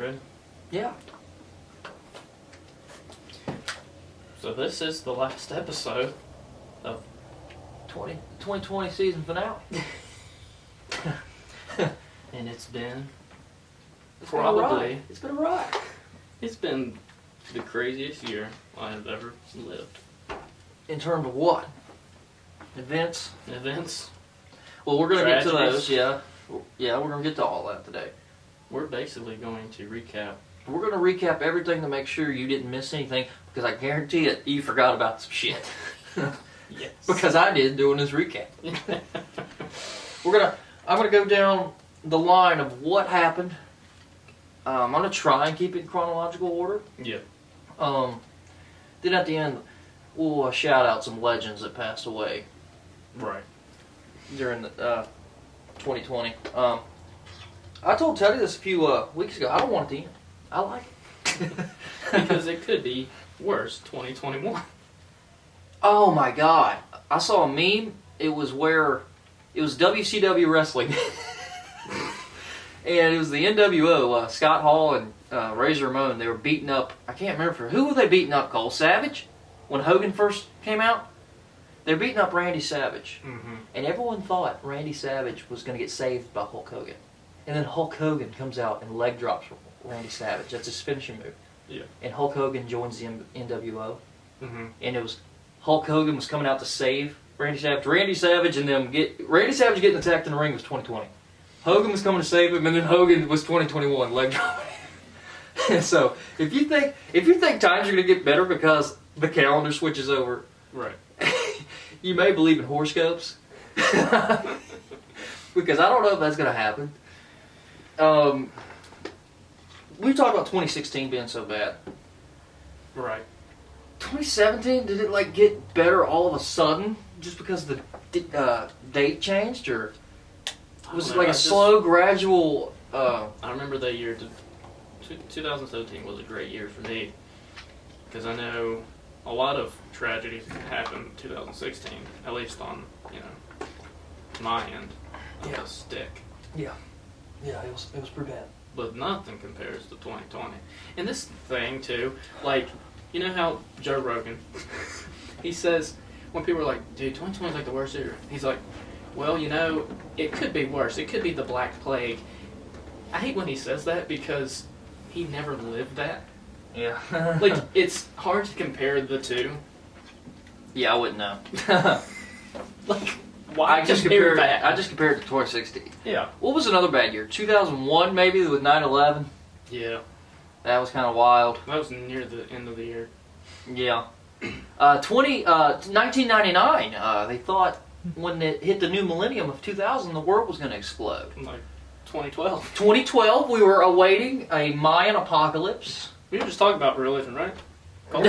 ready? Yeah. So this is the last episode of 2020 season finale. and it's been It's probably been a ride. it's been the craziest year I have ever lived. In terms of what? Events? Well, we're going to get to those, yeah. Yeah, we're going to get to all that today. We're basically going to recap. We're going to recap everything to make sure you didn't miss anything, because I guarantee it, you forgot about some shit. Yes. Because I did doing this recap. I'm gonna go down the line of what happened. I'm gonna try and keep it in chronological order. Yeah. Then at the end, we'll shout out some legends that passed away Right. during the 2020. I told Teddy this a few weeks ago. I don't want it to end. I like it. Because it could be worse, 2021. Oh my God! I saw a meme. It was WCW wrestling, and it was the NWO. Scott Hall and Razor Ramon. They were beating up. I can't remember who were they beating up. Cole Savage, when Hogan first came out. They're beating up Randy Savage, and everyone thought Randy Savage was going to get saved by Hulk Hogan, and then Hulk Hogan comes out and leg drops Randy Savage. That's his finishing move. Yeah. And Hulk Hogan joins the NWO, Mm-hmm. and it was. Hulk Hogan was coming out to save Randy Savage. Randy Savage getting attacked in the ring was 2020. Hogan was coming to save him, and then Hogan was 2021 leg dropping. So if you think times are going to get better because the calendar switches over, Right. you may believe in horoscopes. Because I don't know if that's going to happen. We talked about 2016 being so bad. Right. 2017, did it get better all of a sudden just because the date changed, or was it a slow, gradual? I remember that year. 2017 was a great year for me because I know a lot of tragedies happened in 2016, at least on my end of the stick. Yeah, it was pretty bad. But nothing compares to 2020. And this thing too, you know how Joe Rogan, he says, when people are like, dude, 2020 is like the worst year. He's like, well, it could be worse. It could be the Black Plague. I hate when he says that because he never lived that. Yeah. It's hard to compare the two. Yeah, I wouldn't know. Why I just compared it to 2016. Yeah. What was another bad year? 2001 maybe with 9/11? Yeah. That was kind of wild. That was near the end of the year. Yeah. 1999, they thought when it hit the new millennium of 2000, the world was going to explode. 2012. 2012, we were awaiting a Mayan apocalypse. We were just talking about religion, right? We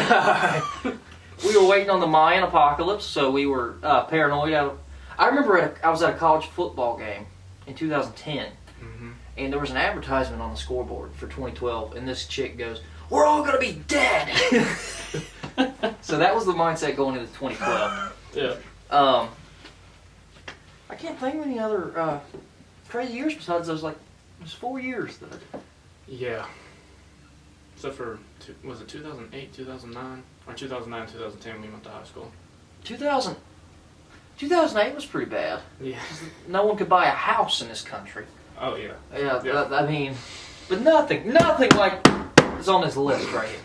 were waiting on the Mayan apocalypse, so we were paranoid. I remember I was at a college football game in 2010, and there was an advertisement on the scoreboard for 2012, and this chick goes, "We're all going to be dead!" So that was the mindset going into 2012. Yeah. I can't think of any other crazy years besides those, it was 4 years that I did. Yeah. Except for, was it 2008, 2009? Or 2009, 2010 we went to high school. 2008 was pretty bad. Yeah. No one could buy a house in this country. Oh, yeah. Yeah. I mean, but nothing like is on this list right here.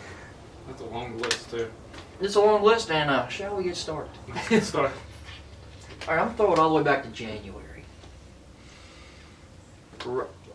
That's a long list, too. It's a long list, and shall we get started? Let's get started. All right, I'm throwing it all the way back to January.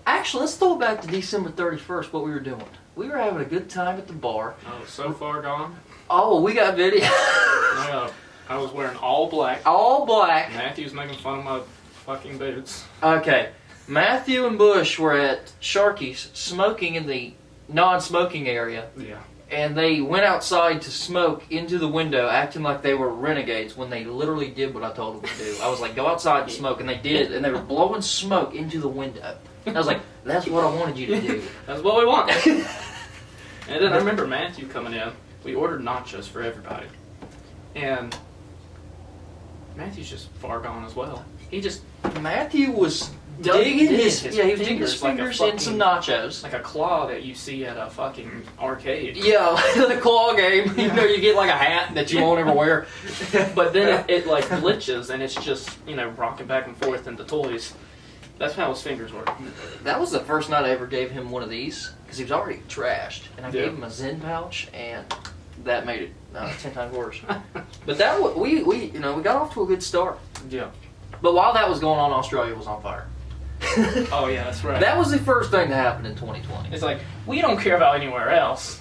Actually, let's throw it back to December 31st, what we were doing. We were having a good time at the bar. Oh, so far gone. Oh, we got video. I was wearing all black. All black. Matthew's making fun of my fucking boots. Okay. Matthew and Bush were at Sharky's smoking in the non-smoking area. Yeah. And they went outside to smoke into the window, acting like they were renegades when they literally did what I told them to do. I was like, go outside and smoke, and they did, and they were blowing smoke into the window. I was like, that's what I wanted you to do. That's what we want. And then I remember Matthew coming in. We ordered nachos for everybody. And Matthew's just far gone as well. Matthew was digging his he was digging his fingers like a fingers in some nachos. like a claw that you see at a fucking arcade. Yeah, like the claw game. You know, you get like a hat that you won't ever wear. But then it like glitches and it's just, you know, rocking back and forth into toys. That's how his fingers work. That was the first night I ever gave him one of these because he was already trashed, and I Yeah. gave him a Zen pouch, and that made it 10 times worse. But that we you know, we got off to a good start. Yeah. But while that was going on, Australia was on fire. Oh yeah, that's right. That was the first thing to happen in 2020. It's like, we don't care about anywhere else.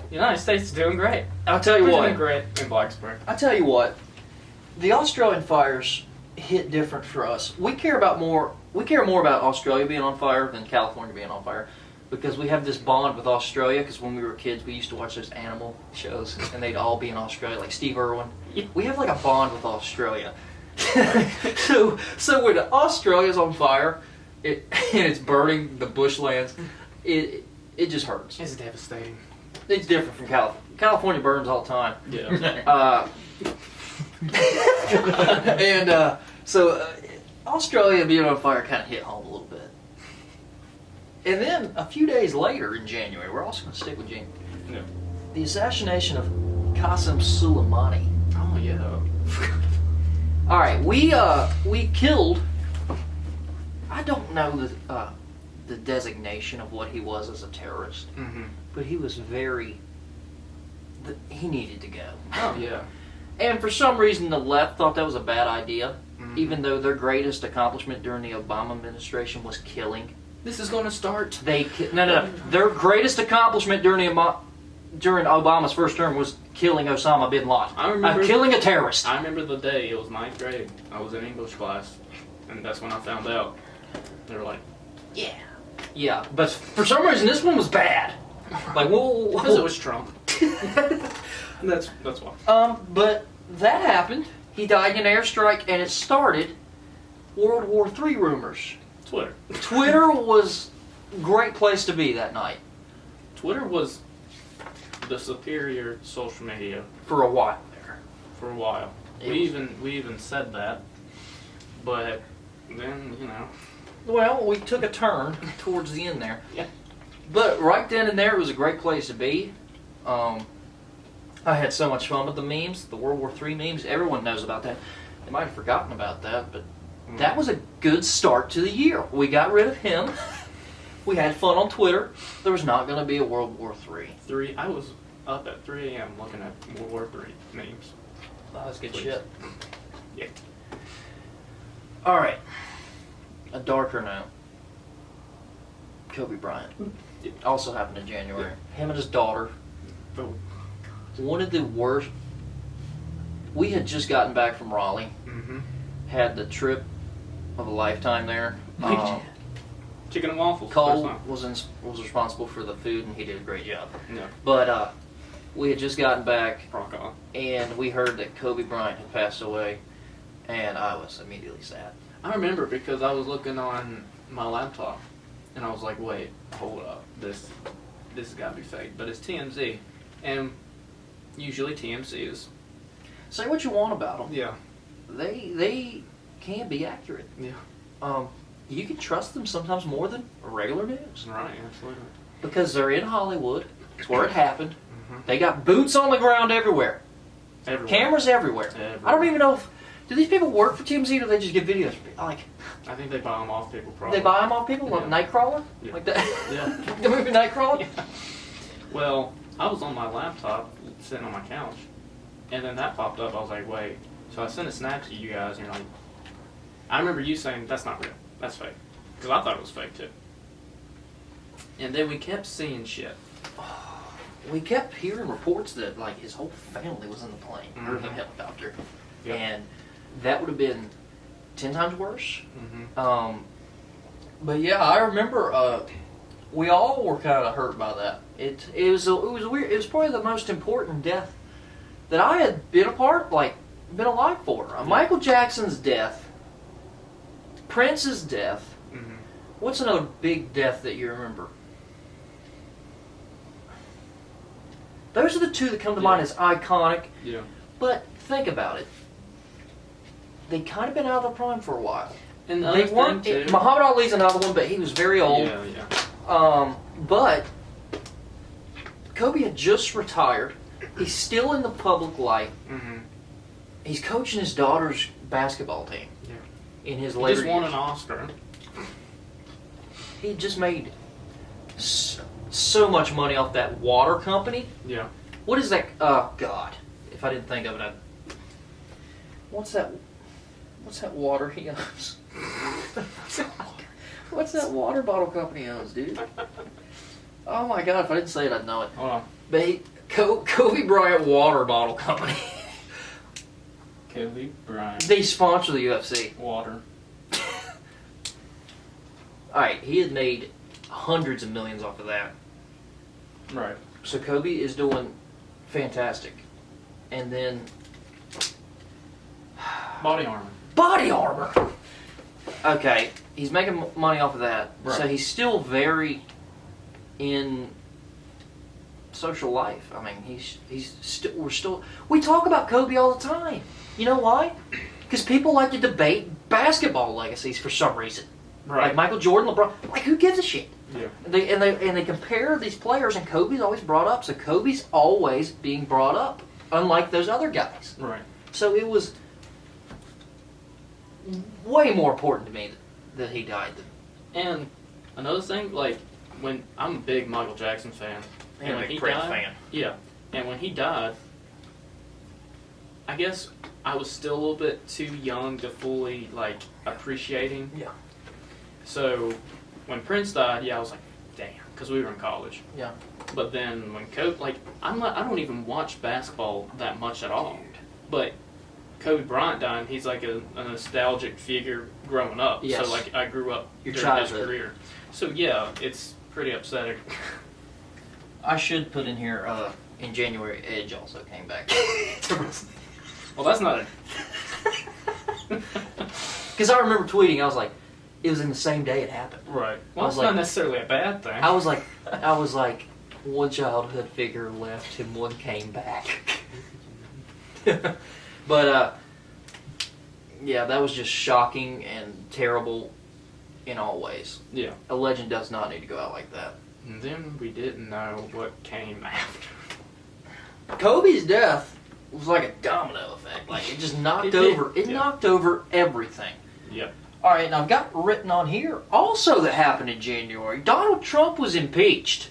The United States is doing great. I'll tell you We're what. doing great in Blacksburg. I tell you what, the Australian fires hit different for us. We care more about Australia being on fire than California being on fire, because we have this bond with Australia. Because when we were kids, we used to watch those animal shows, and they'd all be in Australia, like Steve Irwin. We have like a bond with Australia. so when Australia's on fire, and it's burning the bushlands, it just hurts. It's devastating. It's different from California. California burns all the time. Yeah. And so Australia being on fire kind of hit home a little bit. And then a few days later in January, we're also going to stick with January, Yeah. the assassination of Qasem Soleimani. Oh yeah. All right, we killed. I don't know the designation of what he was as a terrorist, Mm-hmm. but he was very. He needed to go. Oh yeah. And for some reason, the left thought that was a bad idea, Mhm. even though their greatest accomplishment during the Obama administration was killing. This is going to start. No. Their greatest accomplishment during Obama's first term was killing Osama bin Laden. I remember killing a terrorist. I remember the day. It was 9th grade. I was in English class, and that's when I found out. They were like, Yeah, but for some reason, this one was bad. Like, whoa. because it was Trump. That's why. But that happened. He died in an airstrike, and it started World War III rumors. Twitter. Twitter was a great place to be that night. Twitter was the superior social media For a while there. for a while. It We was- even said that, but then, you know. Well, we took a turn towards the end there. Yeah. But right then and there, it was a great place to be. I had so much fun with the memes, the World War III memes. Everyone knows about that. They might have forgotten about that, but that was a good start to the year. We got rid of him. We had fun on Twitter. There was not going to be a World War III. I was up at 3 a.m. looking at World War III memes. That was good Please. shit. Yeah. All right. A darker note. Kobe Bryant. Also happened in January. Him and his daughter. Oh. One of the worst. We had just gotten back from Raleigh. Mm-hmm. Had the trip of a lifetime there. Chicken and waffles. Cole first time. was responsible for the food, and he did a great job. Yeah. But we had just gotten back, Rock on. and we heard that Kobe Bryant had passed away, and I was immediately sad. I remember because I was looking on my laptop, and I was like, "Wait, hold up, this has got to be fake." But it's TMZ, and usually TMZ is. Say what you want about them. Yeah. They can be accurate. Yeah. You can trust them sometimes more than regular news Right. Absolutely. because they're in Hollywood. It's where it happened. Mm-hmm. They got boots on the ground everywhere. Everywhere. Cameras everywhere. Everywhere. I don't even know if do these people work for TMZ or do they just get videos? Like I think they buy them off people. Probably. they buy them off people, like Yeah. Nightcrawler, Yeah. like that. Yeah. The movie Nightcrawler. Yeah. Well, I was on my laptop sitting on my couch, and then that popped up. I was like, "Wait." So I sent a snap to you guys, and you're like, I remember you saying that's not real. That's fake. Because I thought it was fake too. And then we kept seeing shit. We kept hearing reports that like his whole family was in the plane or the Mhm. helicopter, Yep. and that would have been 10 times worse. Mm-hmm. But yeah, I remember we all were kind of hurt by that. It was weird. It was probably the most important death that I had been been alive for. Michael Jackson's death, Prince's death. Mm-hmm. What's another big death that you remember? Those are the two that come to mind as iconic. Yeah. But think about it. They kind of been out of their prime for a while. And the They other weren't. thing, too, Muhammad Ali's another one, but he was very old. Yeah. But Kobe had just retired. He's still in the public light. Mm-hmm. He's coaching his daughter's basketball team. Yeah. In his He later just won years. an Oscar. He just made so much money off that water company. Yeah. What is that? Oh God! If I didn't think of it, what's that? What's that water he owns? What's that water bottle company he owns, dude? Oh my God! If I didn't say it, I'd know it. Hold on. But Kobe Bryant Water Bottle Company. Kobe Bryant. They sponsor the UFC. Water. Alright, he had made hundreds of millions off of that. Right. So Kobe is doing fantastic. And then Body armor. body armor! Okay, he's making money off of that. Right. So he's still very in social life. I mean, we talk about Kobe all the time. You know why? Because people like to debate basketball legacies for some reason. Right. Like Michael Jordan, LeBron. Like, who gives a shit? Yeah. They compare these players, and Kobe's always brought up. So Kobe's always being brought up, unlike those other guys. Right. So it was way more important to me that he died. And another thing, like, when I'm a big Michael Jackson fan, and when he died, yeah, and when he died, I guess I was still a little bit too young to fully like appreciating. Yeah. So when Prince died, yeah, I was like, damn, because we were in college. Yeah. But then when Kobe, like, I don't even watch basketball that much at all. But Kobe Bryant died, he's like a nostalgic figure growing up. Yes. So like I grew up Your during his childhood. career. So yeah, it's pretty upsetting. I should put in here, in January, Edge also came back. Well, that's not a... Because I remember tweeting, I was like, it was in the same day it happened. Right. Well, I was it's not like- necessarily a bad thing. I was like, one childhood figure left and one came back. But, yeah, that was just shocking and terrible in all ways. Yeah. A legend does not need to go out like that. And then we didn't know what came after. Kobe's death was like a domino effect. Like, it just knocked It did, over. It yeah. knocked over everything. Yep. All right, now I've got written on here also that happened in January. Donald Trump was impeached.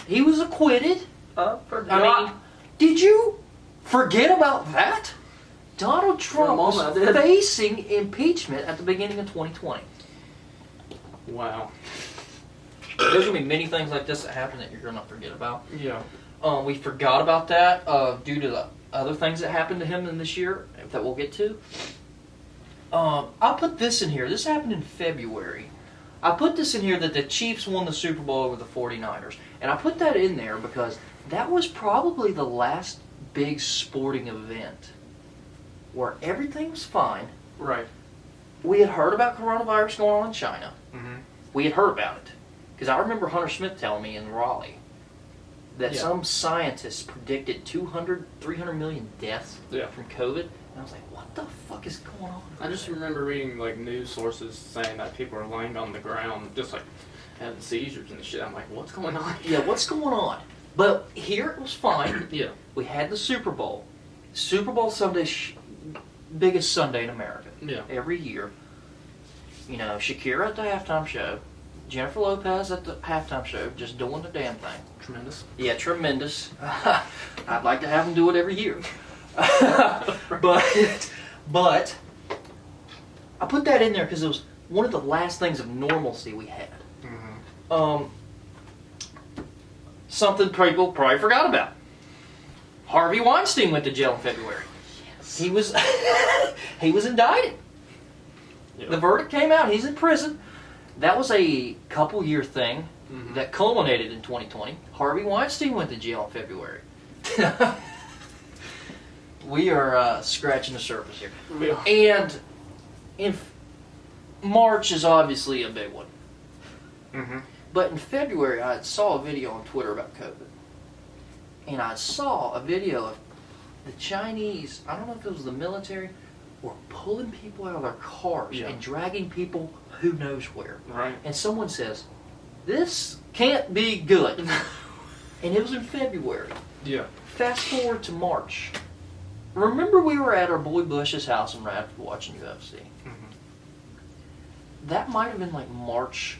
He was acquitted. I mean, did you forget about that? Donald Trump moment, I was did. facing impeachment at the beginning of 2020. Wow. There's going to be many things like this that happen that you're going to forget about. Yeah. We forgot about that due to the other things that happened to him in this year that we'll get to. I'll put this in here. This happened in February. I put this in here that the Chiefs won the Super Bowl over the 49ers. And I put that in there because that was probably the last big sporting event where everything was fine. Right. We had heard about coronavirus going on in China. Mm-hmm. We had heard about it. Because I remember Hunter Smith telling me in Raleigh that Yeah. some scientists predicted 200, 300 million deaths Yeah. from COVID. And I was like, what the fuck is going on? I just remember reading like news sources saying that people are laying on the ground just like having seizures and shit. I'm like, what's going on? Yeah, what's going on? But here it was fine. Yeah. We had the Super Bowl. Super Bowl Sunday, biggest Sunday in America. Yeah. Every year. You know, Shakira at the halftime show. Jennifer Lopez at the halftime show, just doing the damn thing. Tremendous. Yeah, tremendous. I'd like to have them do it every year. but I put that in there because it was one of the last things of normalcy we had. Mm-hmm. Something people probably forgot about. Harvey Weinstein went to jail in February. Yes. He was he was indicted. Yep. The verdict came out. He's in prison. That was a couple-year thing Mhm. that culminated in 2020. Harvey Weinstein went to jail in February. We are scratching the surface here. We are. And in March is obviously a big one. Mm-hmm. But in February, I saw a video on Twitter about COVID. And I saw a video of the Chinese, I don't know if it was the military were pulling people out of their cars Yeah. and dragging people who knows where. Right. And someone says, "This can't be good." And it was in February. Yeah. Fast forward to March. Remember we were at our boy Bush's house in Radford watching UFC? Mm-hmm. That might have been like March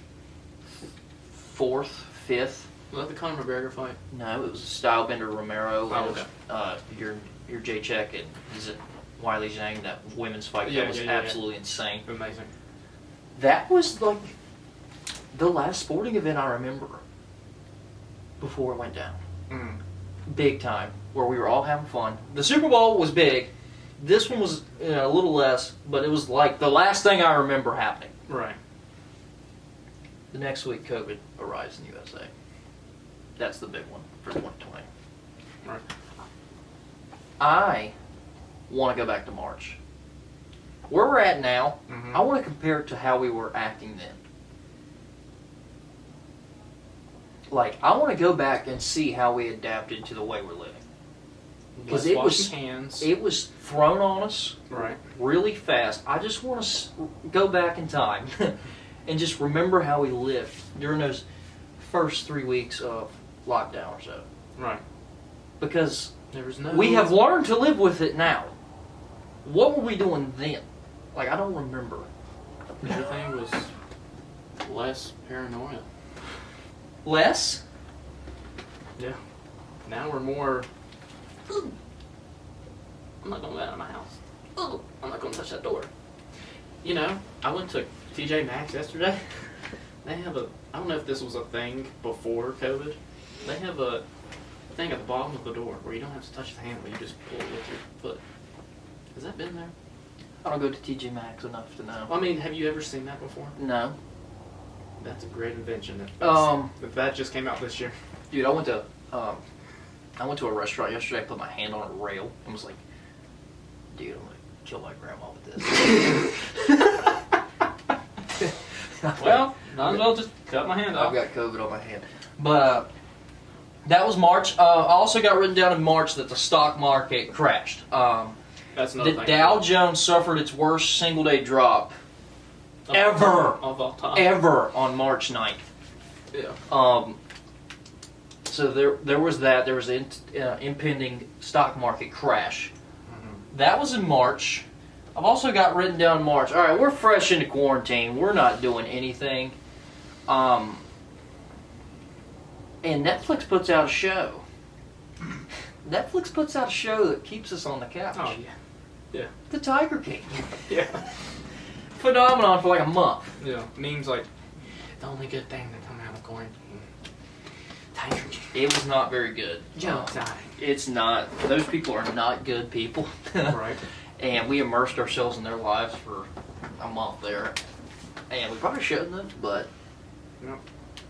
4th, 5th. Was that the Conor McGregor fight? No, it was Stylebender Romero. Oh, It was, okay. your Jacek and is it Wiley Zhang, that women's fight. Yeah, That was absolutely insane. Amazing. That was like the last sporting event I remember before it went down. Mm. Big time, where we were all having fun. The Super Bowl was big. This one was a little less, but it was like the last thing I remember happening. Right. The next week, COVID arrives in the USA. That's the big one for 2020. Right. I want to go back to March. Where we're at now, Mm-hmm. I want to compare it to how we were acting then. Like, I want to go back and see how we adapted to the way we're living. Because Less it was washing hands. it was thrown on us Right. really fast. I just want to go back in time and just remember how we lived during those first 3 weeks of lockdown or so. Right. Because There was no. we have learned to live with it now. What were we doing then? Like, I don't remember. Everything was less paranoia. Less? Yeah. Now we're more. "Ooh, I'm not going out of my house. Oh, I'm not going to touch that door." You know, I went to TJ Maxx yesterday. They have a. I don't know if this was a thing before COVID. They have a thing at the bottom of the door where you don't have to touch the handle. You just pull it with your foot. Has that been there? I don't go to TJ Maxx enough to know. Well, I mean, have you ever seen that before? No. That's a great invention. If that just came out this year. Dude, I went to a restaurant yesterday. I put my hand on a rail and was like, "Dude, I'm gonna kill my grandma with this." Well, might as well just cut my hand I've off. got COVID on my hand. But that was March. I also got written down in March that the stock market crashed. That's another The thing. Dow Jones suffered its worst single-day drop ever of all time. ever on March 9th. Yeah. So there was that. There was an impending stock market crash. Mm-hmm. That was in March. I've also got written down in March. All right, we're fresh into quarantine. We're not doing anything. And Netflix puts out a show. Netflix puts out a show that keeps us on the couch. Oh yeah. Yeah. The Tiger King. Yeah. Phenomenon for like a month. Yeah. Memes like the only good thing that come out of quarantine. Tiger King. It was not very good. Joe died. It's not. Those people are not good people. Right. And we immersed ourselves in their lives for a month there. And we probably shouldn't have, but No.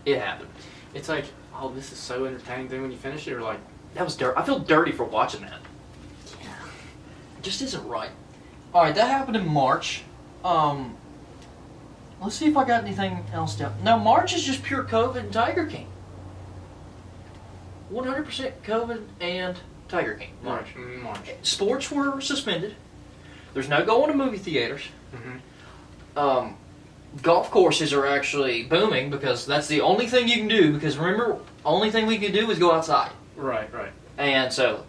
it happened. It's like, oh, this is so entertaining. Then when you finish it, you're like, That was dirt. I feel dirty for watching that. yeah. It just isn't right. Alright, that happened in March. Let's see if I got anything else down. No, March is just pure COVID and Tiger King. 100% COVID and Tiger King. March. March. Sports were suspended. There's no going to movie theaters. Mm-hmm. Golf courses are actually booming because that's the only thing you can do. Because remember, only thing we could do is go outside. Right. Right. And so,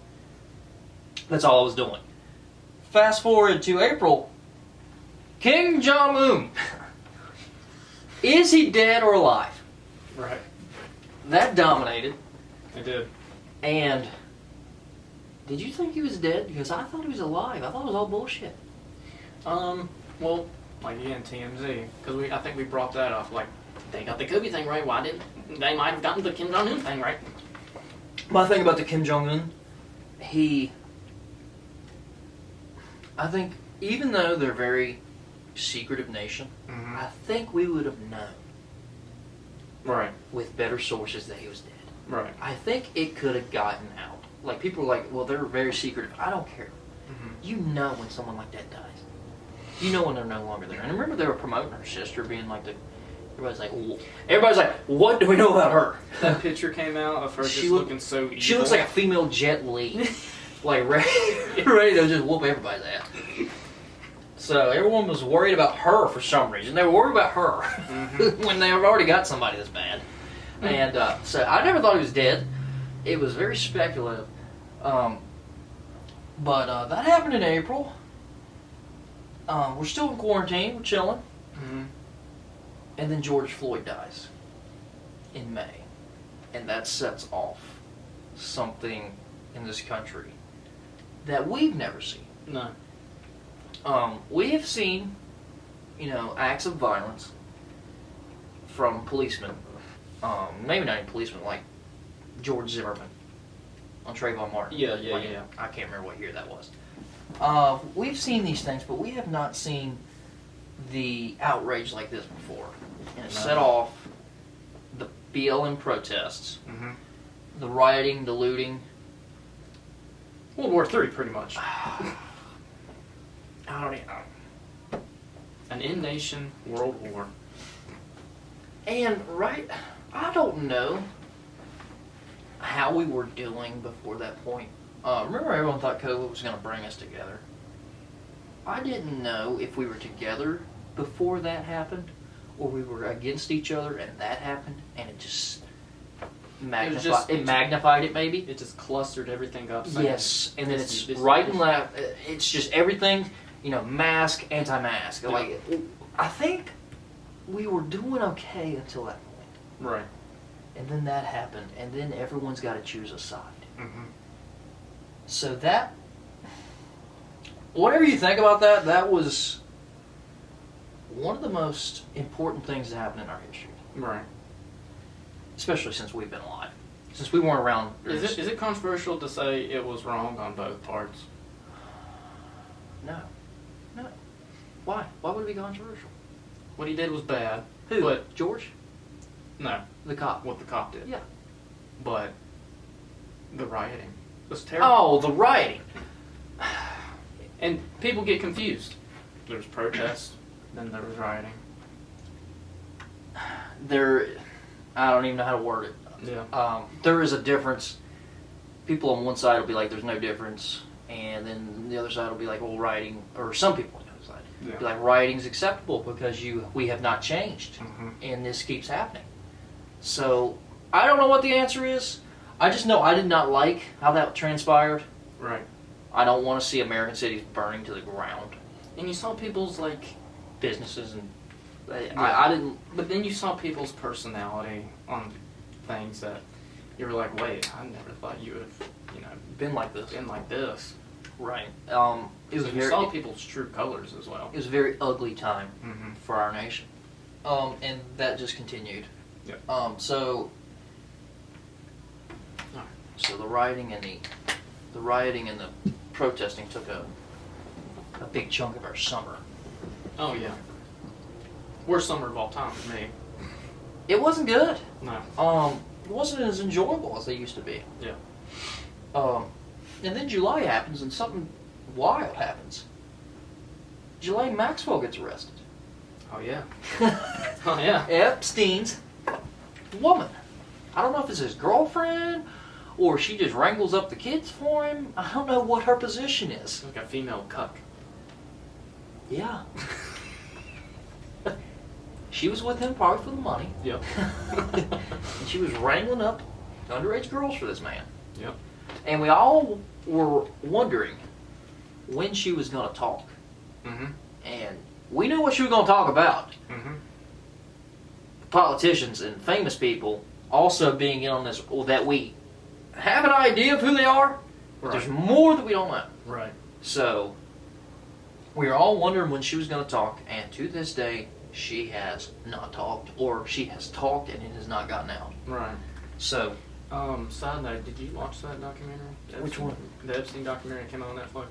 that's all I was doing. Fast forward to April. Kim Jong-un. Is he dead or alive? Right. That dominated. I did. And did you think he was dead? Because I thought he was alive. I thought it was all bullshit. Well, like again, TMZ, because I think we brought that up. Like, they got the Kobe thing right. Why didn't they? Might have gotten the Kim Jong Un thing right. My thing about the Kim Jong-un, I think even though they're very secretive nation, Mm-hmm. I think we would have known Right. with better sources that he was dead. Right. I think it could have gotten out. Like, people are like, well, they're very secretive. I don't care. Mm-hmm. You know when someone like that dies. You know when they're no longer there. And remember they were promoting her sister being like everybody's like, what do we know about her? That picture came out of her just looking so evil. She looks like a female Jet Li. Like, ready to just whoop everybody's ass. So everyone was worried about her for some reason. They were worried about her when they have already got somebody that's bad. And so I never thought he was dead. It was very speculative. But that happened in April. We're still in quarantine. We're chilling. Mm-hmm. And then George Floyd dies in May. And that sets off something in this country that we've never seen. No. We have seen, acts of violence from policemen. Maybe not even policemen, like George Zimmerman on Trayvon Martin. Yeah. I can't remember what year that was. We've seen these things, but we have not seen the outrage like this before. And it set off the BLM protests, the rioting, the looting. World War III, pretty much. I don't even know. An in-nation world war. And, I don't know how we were doing before that point. Remember everyone thought COVID was going to bring us together? I didn't know if we were together before that happened, or we were against each other and that happened, and it just magnified it maybe. It just clustered everything up. Yes, and then it's right and left. It's just everything, mask, anti-mask. Yeah. I think we were doing okay until that point. Right. And then that happened, and then everyone's got to choose a side. Mm-hmm. So that, whatever you think about that, that was one of the most important things that happened in our history. Right. Especially since we've been alive. Since we weren't around. Is it controversial to say it was wrong on both parts? No. Why? Why would it be controversial? What he did was bad. Who? But George? no, The cop. what the cop did. Yeah. But the rioting was terrible. Oh, the rioting. And people get confused. There was protests, then there was rioting. I don't even know how to word it. Yeah. There is a difference. People on one side will be like, there's no difference. And then the other side will be like, well, rioting, or some people on the other side, Yeah. be like, rioting's acceptable because we have not changed. Mm-hmm. And this keeps happening. So, I don't know what the answer is. I just know I did not like how that transpired. Right. I don't want to see American cities burning to the ground. And you saw people's Businesses and Yeah. I didn't. But then you saw people's personality on things that you were like, wait, I never thought you would have, Been like this. been like this. Right. It So was you saw people's true colors as well. It was a very ugly time Mm-hmm. for our nation. And that just continued. Yep. So the rioting and the protesting took a big chunk of our summer. Oh yeah. Worst summer of all time for me. It wasn't good. No. It wasn't as enjoyable as they used to be. Yeah. And then July happens and something wild happens. Ghislaine Maxwell gets arrested. Oh yeah. Oh yeah. Epstein's woman. I don't know if it's his girlfriend or she just wrangles up the kids for him. I don't know what her position is. Like a female cuck. Yeah. She was with him probably for the money. Yep. And she was wrangling up underage girls for this man. Yep. And we all were wondering when she was going to talk. Mm-hmm. And we knew what she was going to talk about. Mm-hmm. Politicians and famous people also being in on this, that we have an idea of who they are, but Right. there's more that we don't know. Right. So, we were all wondering when she was going to talk, and to this day, she has not talked, or she has talked and it has not gotten out. Right. So, Side note, did you watch that documentary? Which one? The Epstein documentary came out on Netflix.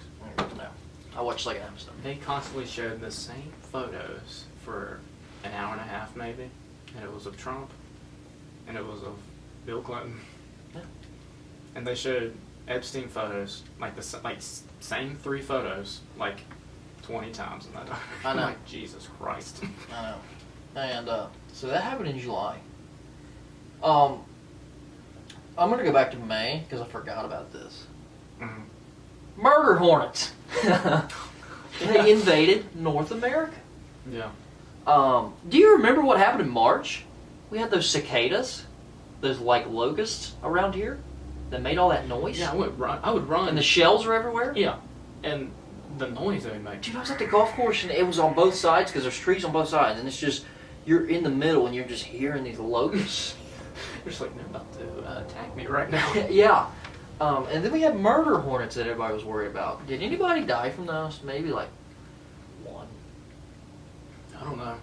no. I watched like an episode. They constantly showed the same photos for an hour and a half maybe, and it was of Trump, and it was of Bill Clinton, Yeah. and they showed Epstein photos, same 3 photos, 20 times in that documentary. I know. Like, Jesus Christ. I know. And so that happened in July. I'm going to go back to May because I forgot about this. Mhm. Murder hornets. They invaded North America. Yeah. Do you remember what happened in March? We had those cicadas, those like locusts around here that made all that noise. Yeah, I would run. And the shells were everywhere. Yeah, and the noise they make. Dude, I was at the golf course and it was on both sides because there's trees on both sides, and it's just you're in the middle and you're just hearing these locusts. You're just like, they're about to attack me right now. Yeah. And then we had murder hornets that everybody was worried about. Did anybody die from those? Maybe like one. I don't know.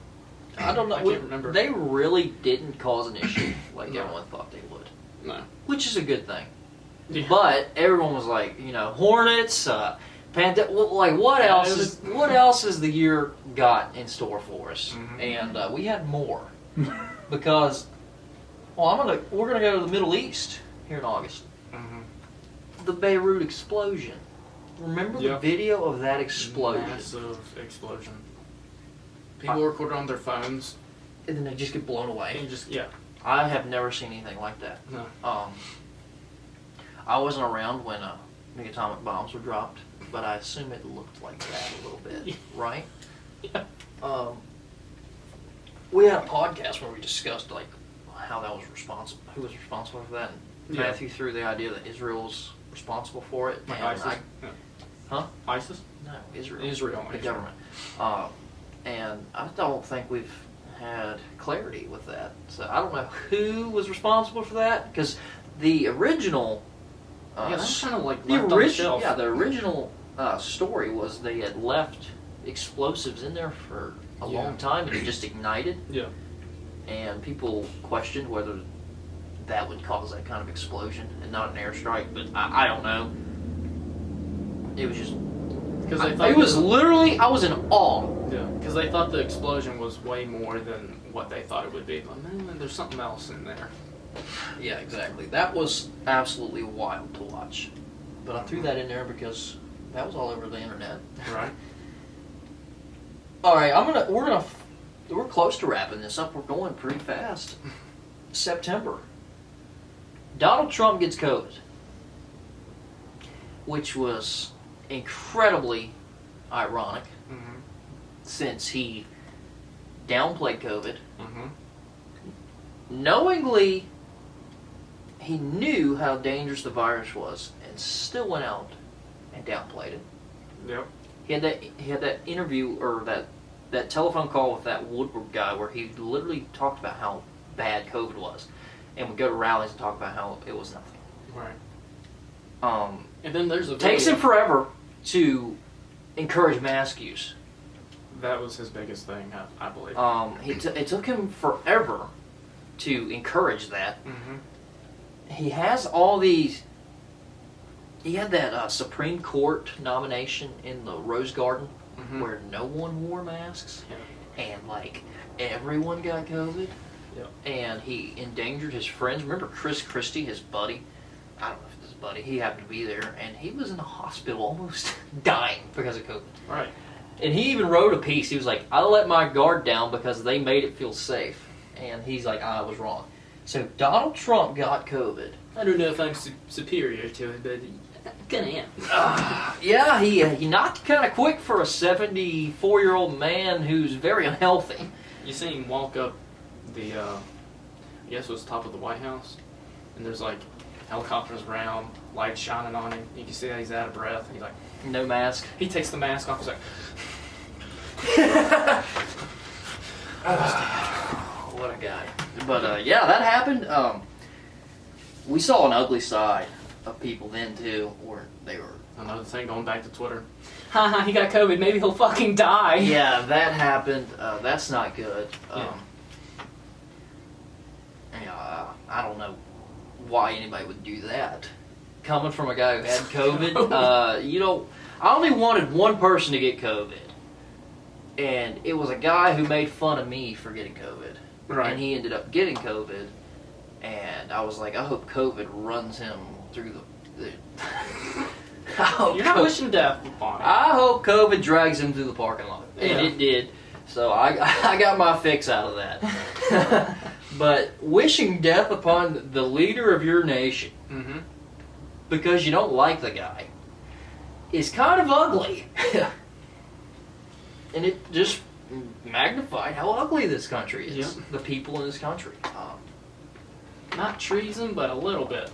I don't know. I can't remember. They really didn't cause an issue like everyone thought they would. No. Which is a good thing. Yeah. But everyone was like, hornets, what else? What else has the year got in store for us? Mm-hmm. And we had more because, we're gonna go to the Middle East here in August. Mm-hmm. The Beirut explosion. Remember the video of that explosion? Massive explosion. People recorded on their phones. And then they just get blown away. And yeah. I have never seen anything like that. No. I wasn't around when the atomic bombs were dropped, but I assume it looked like that a little bit, right? Yeah. We had a podcast where we discussed like how that was responsible, who was responsible for that. And Matthew threw the idea that Israel's responsible for it. Like and ISIS? Huh? ISIS? No, Israel. Israel. The government. And I don't think we've had clarity with that. So I don't know who was responsible for that, because the original... that's kind of like left on the shelf. Yeah, the original story was they had left explosives in there for a long time and it just ignited. Yeah. And people questioned whether that would cause that kind of explosion and not an airstrike, but I don't know. It was just... It was literally, I was in awe. Yeah, because they thought the explosion was way more than what they thought it would be. Like, man, there's something else in there. Yeah, exactly. That was absolutely wild to watch. But I threw that in there because that was all over the internet. Right. All right, we're close to wrapping this up. We're going pretty fast. September. Donald Trump gets COVID, which was incredibly ironic since he downplayed COVID. Knowingly, he knew how dangerous the virus was and still went out and downplayed it. Yep. He had that interview or that telephone call with that Woodward guy where he literally talked about how bad COVID was, and would go to rallies and talk about how it was nothing. Right. And then there's a takes him forever to encourage mask use. That was his biggest thing, I believe. It took him forever to encourage that. He has all these. He had that Supreme Court nomination in the Rose Garden where no one wore masks, and like everyone got COVID. And he endangered his friends. Remember Chris Christie, his buddy? I don't know if it's his buddy. He happened to be there, and he was in the hospital almost dying because of COVID. Right. And he even wrote a piece. He was like, I let my guard down because they made it feel safe. And he's like, I was wrong. So Donald Trump got COVID. I don't know if I'm superior to it, but I kind of am. Yeah, he knocked kind of quick for a 74-year-old man who's very unhealthy. You see him walk up the, I guess it was top of the White House, and there's like helicopters around, lights shining on him. You can see that he's out of breath. He's like, no mask. He takes the mask off. He's like, what a guy. But yeah, that happened. We saw an ugly side of people then too, where they were. Another thing, going back to Twitter. Haha, he got COVID. Maybe he'll fucking die. Yeah, that happened. That's not good. I don't know why anybody would do that. Coming from a guy who had COVID, I only wanted one person to get COVID, and it was a guy who made fun of me for getting COVID. Right. And he ended up getting COVID, and I was like, I hope COVID runs him through the You're not wishing death upon him. I hope COVID drags him through the parking lot. And it did. So I got my fix out of that. But wishing death upon the leader of your nation because you don't like the guy is kind of ugly. And it just magnified how ugly this country is. Yep. The people in this country. Not treason, but a little bit.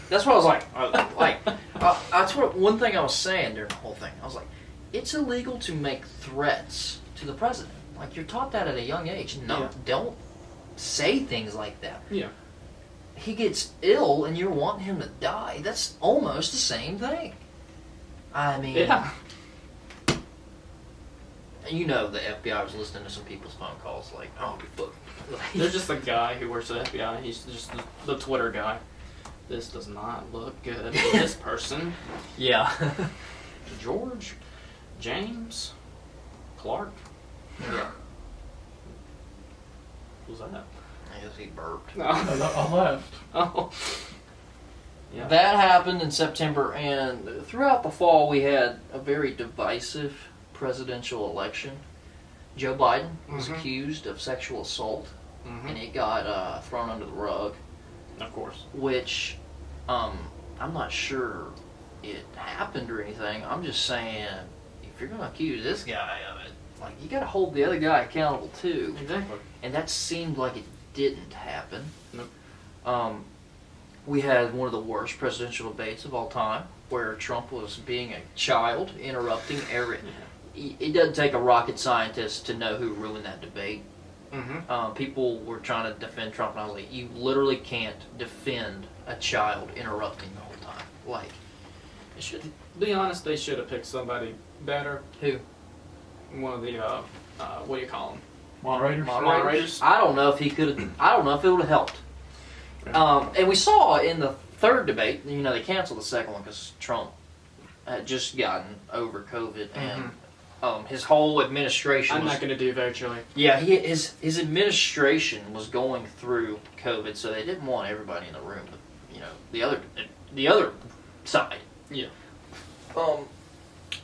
That's what I was like. That's what one thing I was saying during the whole thing. I was like, it's illegal to make threats to the president. Like, you're taught that at a young age. No, don't say things like that. Yeah. He gets ill and you're wanting him to die. That's almost the same thing. I mean, Yeah. you know the FBI was listening to some people's phone calls like, oh, fuck. There's just a guy who works at FBI. He's just the Twitter guy. This does not look good. This person. Yeah. George James Clark. Yeah. Who's that? I guess he burped. No. I left. Oh. Yeah. That happened in September, and throughout the fall we had a very divisive presidential election. Joe Biden was accused of sexual assault, and it got thrown under the rug. Of course. Which, I'm not sure it happened or anything. I'm just saying, if you're going to accuse this guy of it, like, you got to hold the other guy accountable too. Exactly. And that seemed like it didn't happen. Nope. We had one of the worst presidential debates of all time, where Trump was being a child, interrupting every. It doesn't take a rocket scientist to know who ruined that debate. People were trying to defend Trump, and I was like, you literally can't defend a child interrupting the whole time. Like, It should be honest. They should have picked somebody better. who? One of the what do you call them? Moderators? Moderators. I don't know if he could. I don't know if it would have helped. And we saw in the third debate, they canceled the second one because Trump had just gotten over COVID, and his whole administration. I'm not going to do virtually. Yeah, his administration was going through COVID, so they didn't want everybody in the room. But, the other side. Yeah.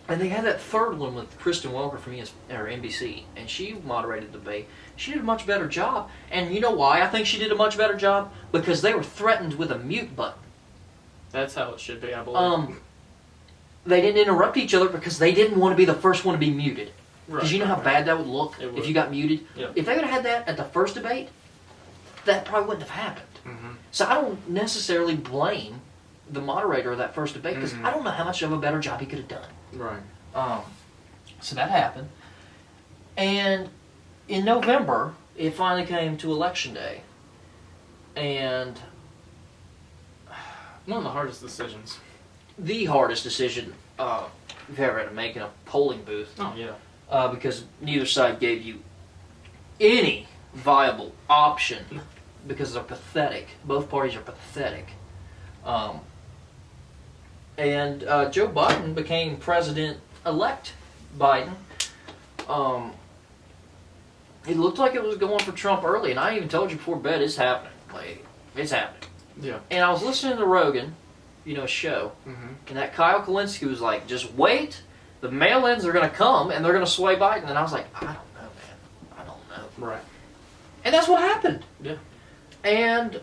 And they had that third one with Kristen Welker from NBC, and she moderated the debate. She did a much better job, and you know why I think she did a much better job? Because they were threatened with a mute button. That's how it should be, I believe. They didn't interrupt each other because they didn't want to be the first one to be muted. Because you know how bad that would look if you got muted? Yeah. If they would have had that at the first debate, that probably wouldn't have happened. So I don't necessarily blame the moderator of that first debate, because I don't know how much of a better job he could have done. Right. So that happened. And in November, it finally came to Election Day. And One of the hardest decisions. the hardest decision you've ever had to make in a polling booth. Oh, yeah. Because neither side gave you any viable option, because they're pathetic. Both parties are pathetic. And Joe Biden became President-elect Biden. It looked like it was going for Trump early, and I even told you before bed, it's happening. Like, it's happening. Yeah. And I was listening to Rogan, show, and that Kyle Kalinske was like, just wait, the mail-ins are going to come, and they're going to sway Biden. And I was like, I don't know, man. I don't know. Right. And that's what happened. Yeah. And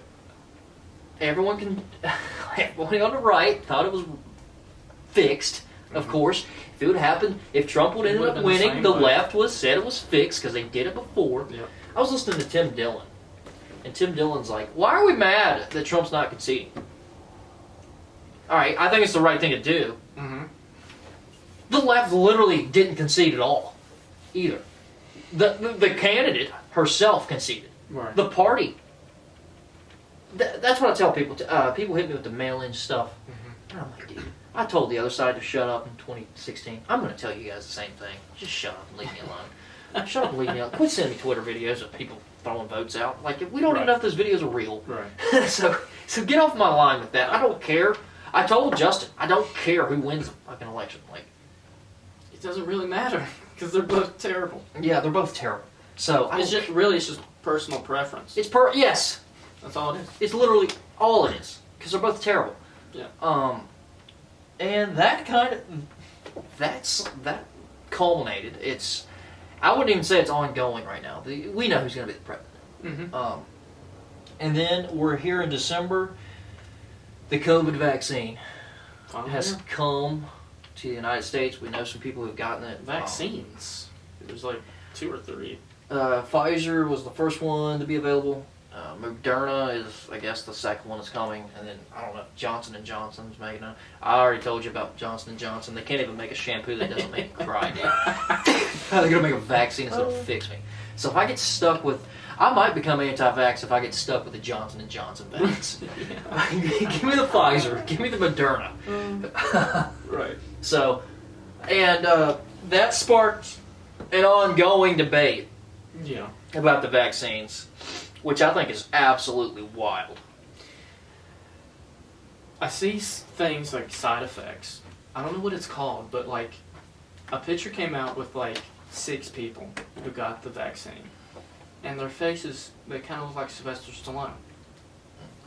everyone on the right thought it was fixed, of course. If it would happen, if Trump would end up winning, the left said it was fixed because they did it before. Yeah. I was listening to Tim Dillon, and Tim Dillon's like, why are we mad that Trump's not conceding? All right, I think it's the right thing to do. The left literally didn't concede at all, either. The candidate herself conceded. Right. The party. That's what I tell people. People hit me with the mail-in stuff. And I'm like, dude, I told the other side to shut up in 2016. I'm going to tell you guys the same thing. Just shut up and leave me alone. Shut up and leave me alone. Quit sending me Twitter videos of people throwing votes out. Like, we don't even know if those videos are real. Right. so get off my line with that. I don't care. I told Justin, I don't care who wins the fucking election. Like, It doesn't really matter because they're both terrible. yeah, they're both terrible. So It's just personal preference. yes. That's all it is. It's literally all it is, because they're both terrible. Yeah. And that that culminated. I wouldn't even say it's ongoing right now. We know who's going to be the president. And then we're here in December. The COVID vaccine has come to the United States. We know some people who've gotten it. Vaccines. There's like 2 or 3. Pfizer was the first one to be available. Moderna is, I guess, the second one that's coming, and then I don't know. Johnson and Johnson's making it. I already told you about Johnson and Johnson. They can't even make a shampoo that doesn't make me cry, dude. How are they gonna make a vaccine that's gonna fix me? So if I get stuck with, I might become anti-vax if I get stuck with the Johnson and Johnson vax. Give me the Pfizer. Give me the Moderna. Right. So, and that sparked an ongoing debate. Yeah. About the vaccines, which I think is absolutely wild. I see things like side effects. I don't know what it's called, but like a picture came out with like 6 people who got the vaccine, and their faces, they kind of look like Sylvester Stallone.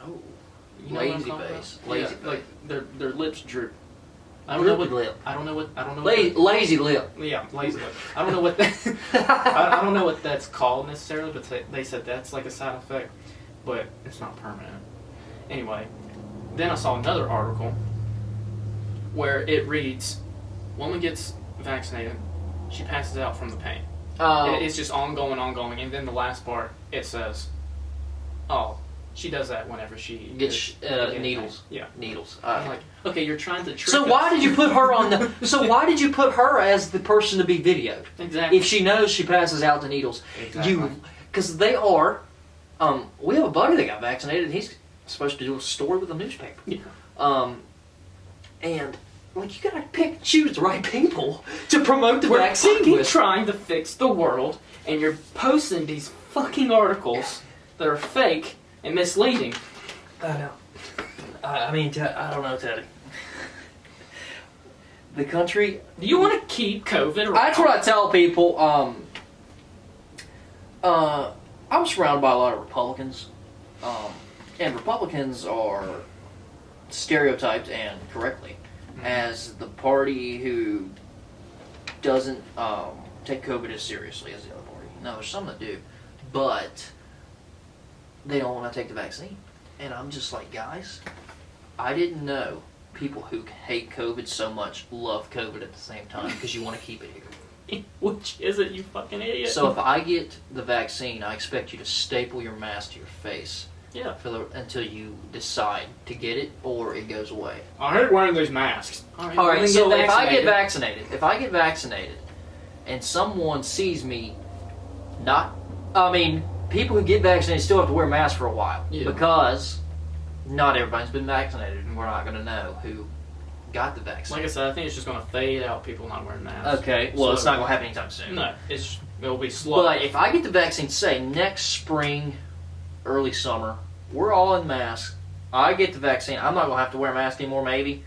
Oh, You know lazy what I'm talking face. about? Lazy Yeah, face. like their lips droop. I Droopy don't know what lip. I don't know what Lazy lip. Yeah, lazy lip. I don't know what that, I don't know what that's called necessarily, but they said that's like a side effect, but it's not permanent. Anyway, then I saw another article where it reads, woman gets vaccinated, she passes out from the pain. It's just ongoing, and then the last part it says, oh, she does that whenever she Gets needles. Yeah, Needles. I'm like, okay, you're trying to trick So us. why did you put her on the? So why did you put her as the person to be videoed? Exactly. If she knows she passes out the needles, Exactly. because they are. We have a buddy that got vaccinated, and he's supposed to do a story with a newspaper. Yeah. And like you gotta choose the right people to promote the We're vaccine fucking with. trying to fix the world, and you're posting these fucking articles that are fake and misleading. I know. I mean, I don't know, Teddy. The country. Do you want to keep COVID around? That's what I tell people. I'm surrounded by a lot of Republicans, and Republicans are stereotyped and correctly as the party who doesn't take COVID as seriously as the other party. No, there's some that do, but they don't want to take the vaccine. And I'm just like, guys, I didn't know people who hate COVID so much love COVID at the same time because you want to keep it here. Which is it, you fucking idiot? So if I get the vaccine, I expect you to staple your mask to your face yeah. until you decide to get it or it goes away. I hate wearing these masks. All right, so if I get vaccinated, and someone sees me people who get vaccinated still have to wear masks for a while because not everybody's been vaccinated, and we're not going to know who got the vaccine. Like I said, I think it's just going to fade out people not wearing masks. Okay, well, it's not going to happen anytime soon. No, it'll be slow. But if I get the vaccine, say next spring, early summer, we're all in masks. I get the vaccine. I'm not going to have to wear a mask anymore. Maybe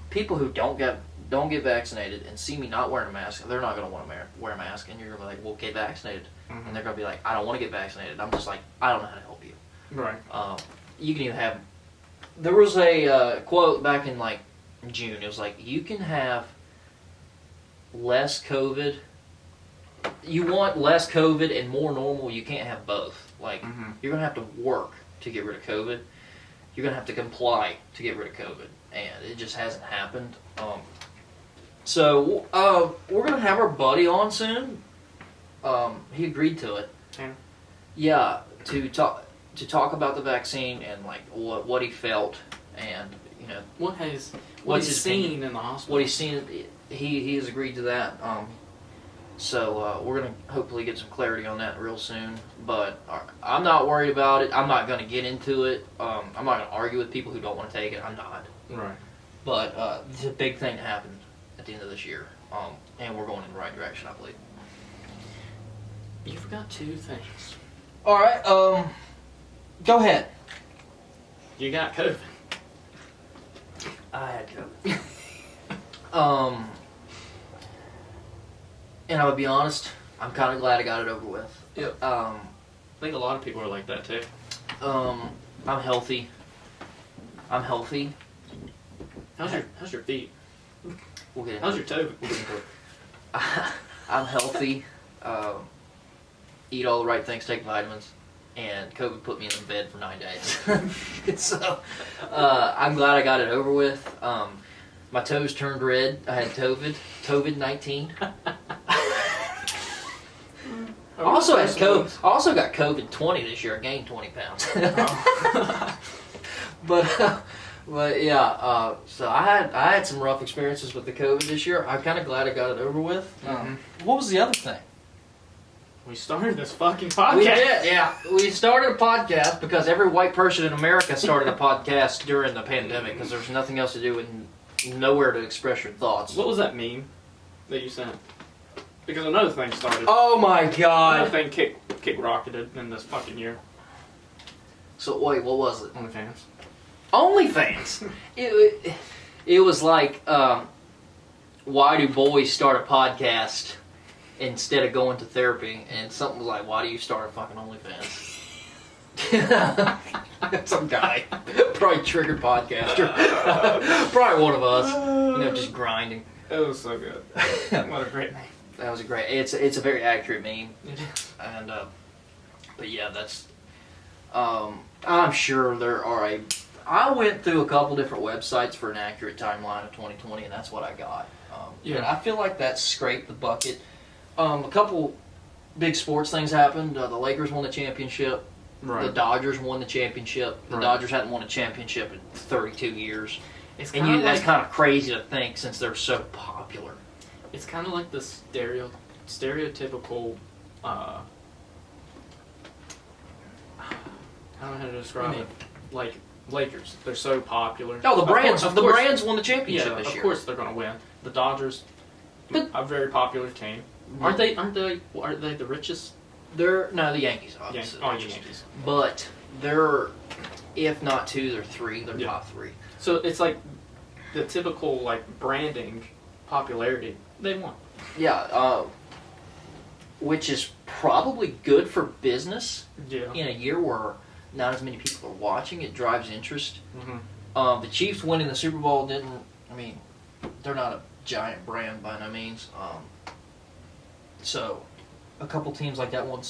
people who don't get vaccinated and see me not wearing a mask, they're not going to want to wear a mask, and you're going to be like, well, get vaccinated. And they're going to be like, I don't want to get vaccinated. I'm just like, I don't know how to help you. Right. You can even have, there was a quote back in like June, it was like, you can have less COVID, you want less COVID and more normal, you can't have both. Like, you're going to have to work to get rid of COVID. You're going to have to comply to get rid of COVID. And it just hasn't happened. So we're going to have our buddy on soon. He agreed to it. Yeah, to talk about the vaccine and like what he felt and what he's his seen opinion? in the hospital. What he's seen. He has agreed to that. So we're gonna hopefully get some clarity on that real soon. But I'm not worried about it. I'm not gonna get into it. I'm not gonna argue with people who don't want to take it. I'm not. Right. But it's a big thing that happened at the end of this year, and we're going in the right direction, I believe. You forgot 2 things. All right. Go ahead. You got COVID. I had COVID. And I would be honest, I'm kind of glad I got it over with. Yep. I think a lot of people are like that too. I'm healthy. How's your feet? We'll get into How's it. your toe? We'll get into it. I'm healthy. Eat all the right things, take vitamins, and COVID put me in the bed for 9 days. So I'm glad I got it over with. My toes turned red. I had COVID-19. I also had COVID. I also got COVID-20 this year. I gained 20 pounds. Oh. But yeah. So I had some rough experiences with the COVID this year. I'm kind of glad I got it over with. What was the other thing? We started this fucking podcast. We did, yeah. We started a podcast because every white person in America started a podcast during the pandemic because there's nothing else to do and nowhere to express your thoughts. What was that meme that you sent? Because another thing started. Oh my Another god. thing kick rocketed in this fucking year. So wait, what was it? OnlyFans. OnlyFans. It was like, why do boys start a podcast instead of going to therapy? And something was like, why do you start a fucking OnlyFans? Some guy, probably triggered podcaster, probably one of us, just grinding. It was so good. What a great name. That was a great. It's a very accurate meme, It is. and but yeah, that's. I'm sure there are I went through a couple different websites for an accurate timeline of 2020, and that's what I got. Yeah. And I feel like that scraped the bucket. A couple big sports things happened. The Lakers won the championship. Right. The Dodgers won the championship. The Right. Dodgers hadn't won a championship in 32 years. It's And kind of that's like, kind of crazy to think since they're so popular. it's kind of like the stereotypical. I don't know how to describe it. Like Lakers, they're so popular. Oh, the Of Brands! course- The Brands won the championship Yeah, this of year. course they're gonna win. The Dodgers, But- a very popular team. Aren't they the richest? They're the Yankees, Yeah, obviously. oh, Yankees. But they're, if not two, they're three. They're Yeah. top three. So it's like the typical like branding popularity. They won. Yeah, which is probably good for business Yeah. in a year where not as many people are watching. It drives interest. Mm-hmm. The Chiefs winning the Super Bowl didn't. I mean, they're not a giant brand by no means. So, a couple teams like that won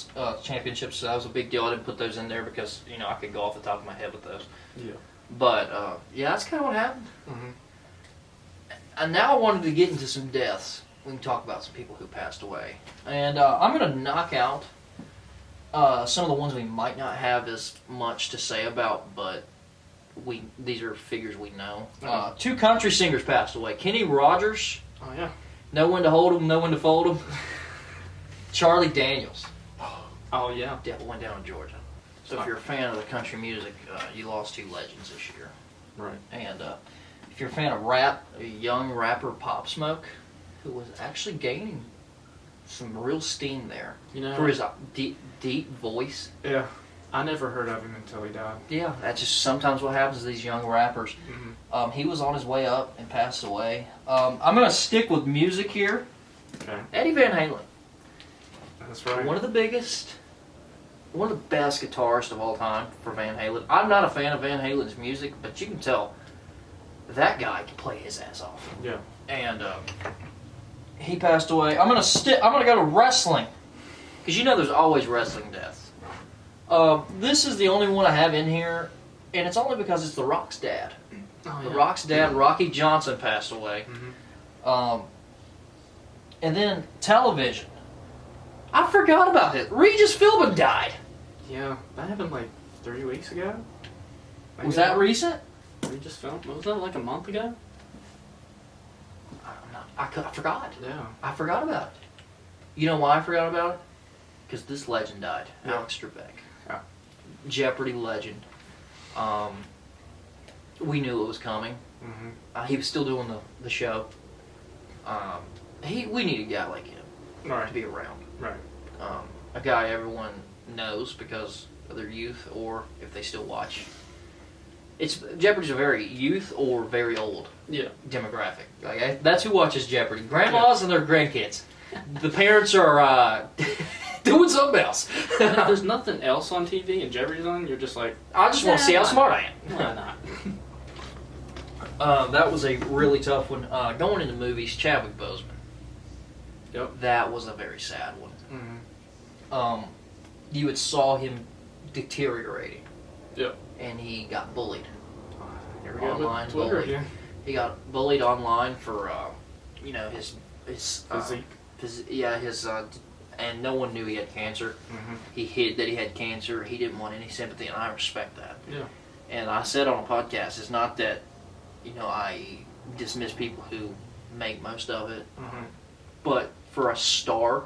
championships. So that was a big deal. I didn't put those in there because I could go off the top of my head with those. Yeah. But yeah, that's kind of what happened. Mm-hmm. And now I wanted to get into some deaths. We can talk about some people who passed away. And I'm going to knock out some of the ones we might not have as much to say about, but these are figures we know. Mhm. Two country singers passed away. Kenny Rogers, Oh yeah. know when to hold him, know when to fold him. Charlie Daniels, Oh yeah. went down in Georgia. So if Right. you're a fan of the country music, you lost two legends this year. Right. And if you're a fan of rap, a young rapper Pop Smoke, who was actually gaining some real steam there You know. for his deep voice. Yeah. I never heard of him until he died. Yeah, that's just sometimes what happens to these young rappers. Mm-hmm. He was on his way up and passed away. I'm going to stick with music here. Okay. Eddie Van Halen, That's right. one of the best guitarists of all time for Van Halen. I'm not a fan of Van Halen's music, but you can tell that guy can play his ass off. Yeah. And he passed away. I'm gonna go to wrestling, because there's always wrestling deaths. This is the only one I have in here, and it's only because it's The Rock's dad. Oh, The yeah. Rock's dad, Rocky Johnson, passed away. Mm-hmm. And then television. I forgot about it. Regis Philbin died. Yeah. That happened like 3 weeks ago. Was that recent? We just filmed. Was that like a month ago? I forgot. Yeah. I forgot about it. You know why I forgot about it? Because this legend died. Yeah. Alex Trebek. Yeah. Jeopardy legend. We knew it was coming. Mm-hmm. He was still doing the show. We need a guy like him Right. to be around. Right. A guy everyone knows because of their youth, or if they still watch. Jeopardy's a very youth or very old Yeah. demographic. That's who watches Jeopardy. Grandmas and their grandkids. The parents are doing something else. And if there's nothing else on TV and Jeopardy's on, you're just like, I just want to see how smart I am. why not? That was a really tough one. Going into movies, Chadwick Boseman. Yep. That was a very sad one. Mm-hmm. You had saw him deteriorating. Yep. And he got bullied. Here we go Online with Twitter bully. again. He got bullied online for, his Physique. his and no one knew he had cancer. Mm-hmm. He hid that he had cancer. He didn't want any sympathy, and I respect that. Yeah. And I said on a podcast, it's not that, I dismiss people who make most of it, Mm-hmm. but for a star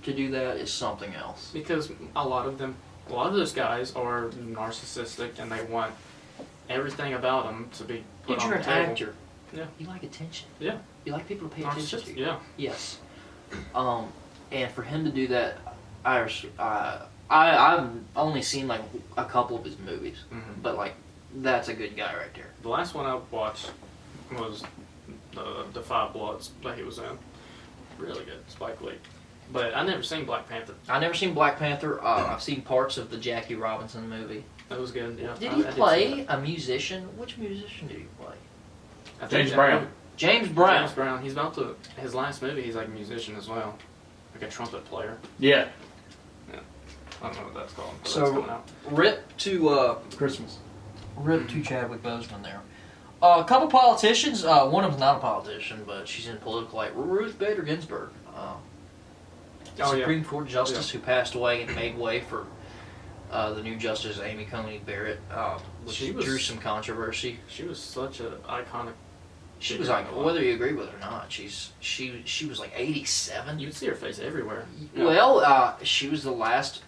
to do that is something else. Because a lot of those guys are narcissistic, and they want everything about them to be put on You're the an table. actor. Yeah. You like attention. Yeah. You like people to pay attention to Narcissistic. you. Yeah. Yes. And for him to do that, I've only seen like a couple of his movies, Mm-hmm. but like that's a good guy right there. The last one I watched was the Five Bloods that he was in. Really good, Spike Lee. But I never seen Black Panther. I never seen Black Panther. I've seen parts of the Jackie Robinson movie. That was good. Yeah. Did I he did see play that. a musician? Which musician did he play? I think James that Brown. movie- James Brown. James Brown. He's about to his last movie. He's like a musician as well, like a trumpet player. Yeah. I don't know what that's called. But So- that's coming out. Rip to Christmas. Chadwick Boseman there. A couple politicians. One of them's not a politician, but she's in political light. Ruth Bader Ginsburg, Supreme Court justice who passed away and made way for the new justice Amy Coney Barrett, which She was- drew some controversy. She was such an iconic. She was figure like, in the law. whether you agree with it or not, she was like 87. You'd see her face everywhere. Yeah. Well, she was the last.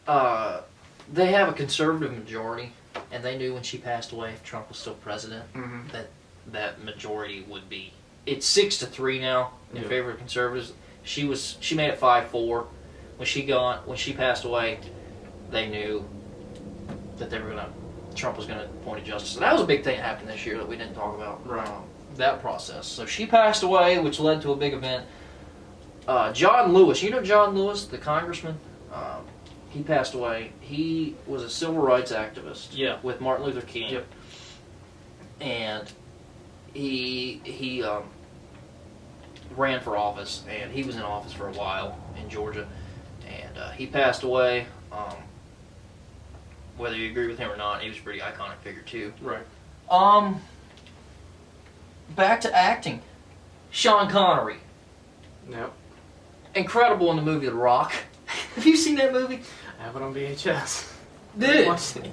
They have a conservative majority, and they knew when she passed away, if Trump was still president, Mm-hmm. that majority would be. It's 6-3 now in Yeah. favor of conservatives. She made it 5-4. When she passed away, they knew that Trump was gonna appoint a justice. And that was a big thing that happened this year that we didn't talk about. Right. That process. So she passed away, which led to a big event. John Lewis, you know John Lewis, the congressman? He passed away. He was a civil rights activist Yeah. with Martin Luther King. Yep. And he ran for office, and he was in office for a while in Georgia. And he passed away. Whether you agree with him or not, he was a pretty iconic figure too. Right. Back to acting. Sean Connery. Yep. Incredible in the movie The Rock. Have you seen that movie? I have it on VHS. Dude, Watched it.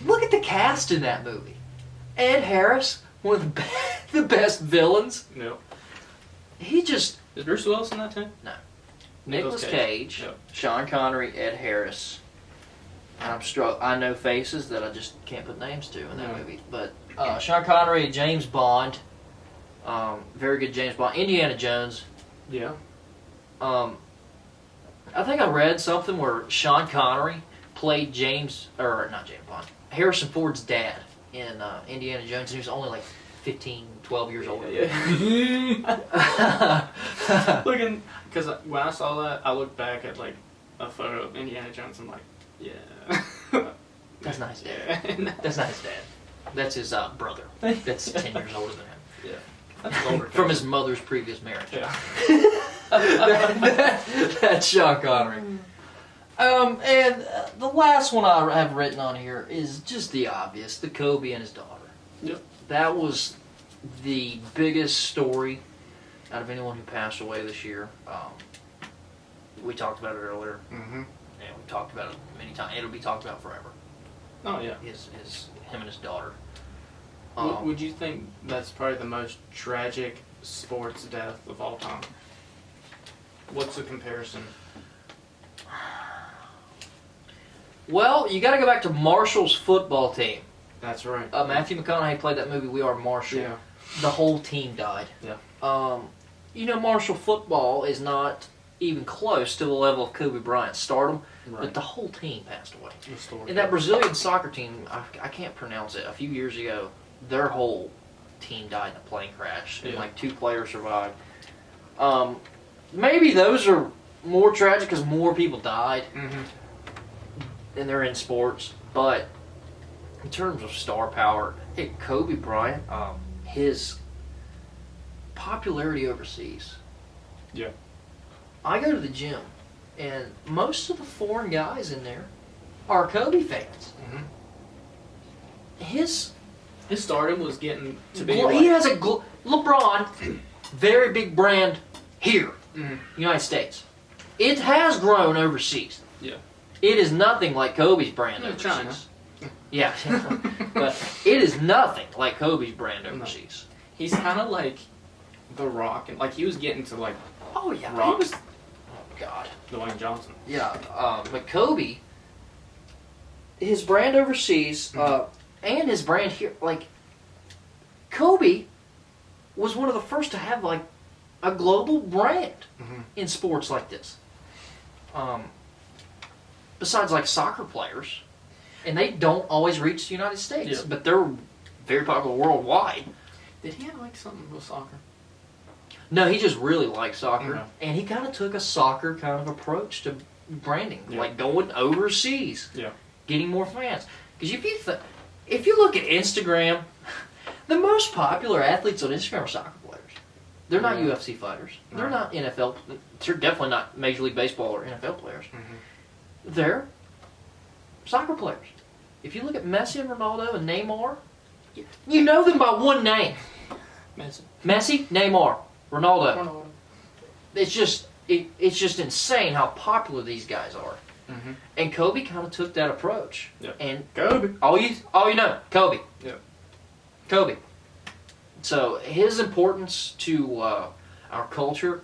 look at the cast in that movie. Ed Harris, one of the best villains. Yep. He just... Is Bruce Willis in that too? Nicolas Cage, Yep. Sean Connery, Ed Harris. And I know faces that I just can't put names to in that Yeah. movie. But Sean Connery, James Bond. Very good James Bond. Indiana Jones. Yeah. I think I read something where Sean Connery played not James Bond, Harrison Ford's dad in Indiana Jones, and he was only like 15, 12 years old. Looking, because when I saw that, I looked back at like a photo of Indiana Jones. I'm like, yeah. That's nice, Dad. Yeah. That's nice, Dad. That's his brother. That's 10 years older than him. Yeah. That's older. From his mother's previous marriage. Yeah. That's Sean Connery. And the last one I have written on here is just the obvious, the Kobe and his daughter. Yep. That was the biggest story out of anyone who passed away this year. We talked about it earlier, Mm-hmm. and we talked about it many times. It'll be talked about forever. Oh yeah. Him and his daughter. Would you think that's probably the most tragic sports death of all time? What's the comparison? Well, you got to go back to Marshall's football team. That's right. Matthew McConaughey played that movie We Are Marshall. Yeah. The whole team died. Yeah. Marshall football is not even close to the level of Kobe Bryant's stardom, Right. but the whole team passed away. The story. And that Brazilian soccer team, I can't pronounce it, a few years ago, their whole team died in a plane crash, and Yeah. like 2 players survived. Maybe those are more tragic because more people died, Mm-hmm. and they're in sports, but in terms of star power, Kobe Bryant, his popularity overseas. Yeah. I go to the gym, and most of the foreign guys in there are Kobe fans. Mm-hmm. His stardom was getting to be. he has a LeBron, very big brand here. United States. It has grown overseas. Yeah. It is nothing like Kobe's brand overseas. China. Yeah, but it is nothing like Kobe's brand overseas. He's kind of like The Rock, and like he was getting to like Oh yeah, Rock. he was. God. Dwayne Johnson. Yeah, but Kobe, his brand overseas, and his brand here, like Kobe was one of the first to have like a global brand in sports like this. Besides like soccer players, and they don't always reach the United States, but they're very popular worldwide. Did he have like something with soccer? No, he just really liked soccer, and he kind of took a soccer kind of approach to branding, like going overseas, getting more fans. Because if you look at Instagram, the most popular athletes on Instagram are soccer players. They're not UFC fighters. They're not NFL. They're definitely not Major League Baseball or NFL players. They're soccer players. If you look at Messi and Ronaldo and Neymar, you know them by one name. Messi, Neymar, Ronaldo. It's just insane how popular these guys are. And Kobe kind of took that approach. And Kobe. All you know, Kobe. Kobe. So his importance to our culture,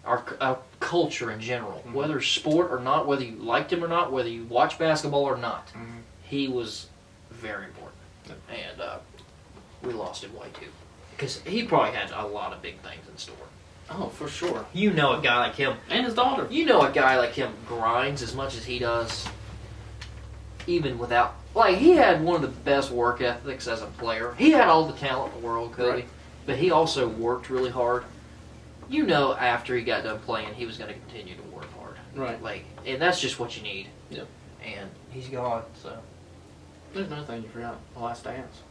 our culture in general, whether sport or not, whether you liked him or not, whether you watch basketball or not, he was very important. And we lost him way too, because he probably had a lot of big things in store. Oh, for sure. You know, a guy like him, and his daughter. You know, a guy like him grinds as much as he does, even without. Like, he had one of the best work ethics as a player. He had all the talent in the world, Kobe, but he also worked really hard. You know, after he got done playing, he was going to continue to work hard. Like, and that's just what you need. And he's gone, so. There's another thing you forgot. The Last Dance.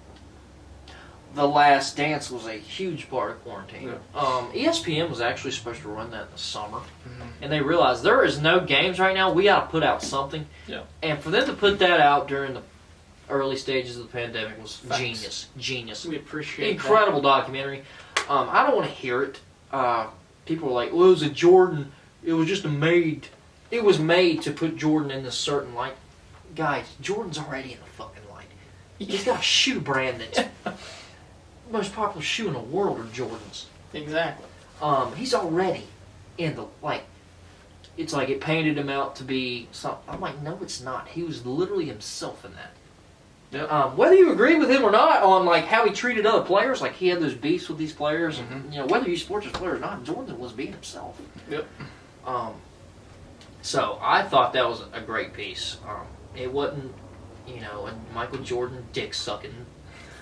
The Last Dance was a huge part of quarantine. ESPN was actually supposed to run that in the summer, and they realized there is no games right now. We got to put out something. And for them to put that out during the early stages of the pandemic was genius. We appreciate incredible documentary. I don't want to hear it. People were like, "Well, it was a Jordan. It was just made. It was made to put Jordan in this certain light." Guys, Jordan's already in the fucking light. He's got a shoe brand that's the most popular shoe in the world are Jordans. Exactly. He's already in the, like, it's like it painted him out to be something. I'm like, no, it's not. He was literally himself in that. Whether you agree with him or not on like how he treated other players, like he had those beefs with these players, and you know, whether you support this player or not, Jordan was being himself. So I thought that was a great piece. It wasn't, you know, a Michael Jordan dick sucking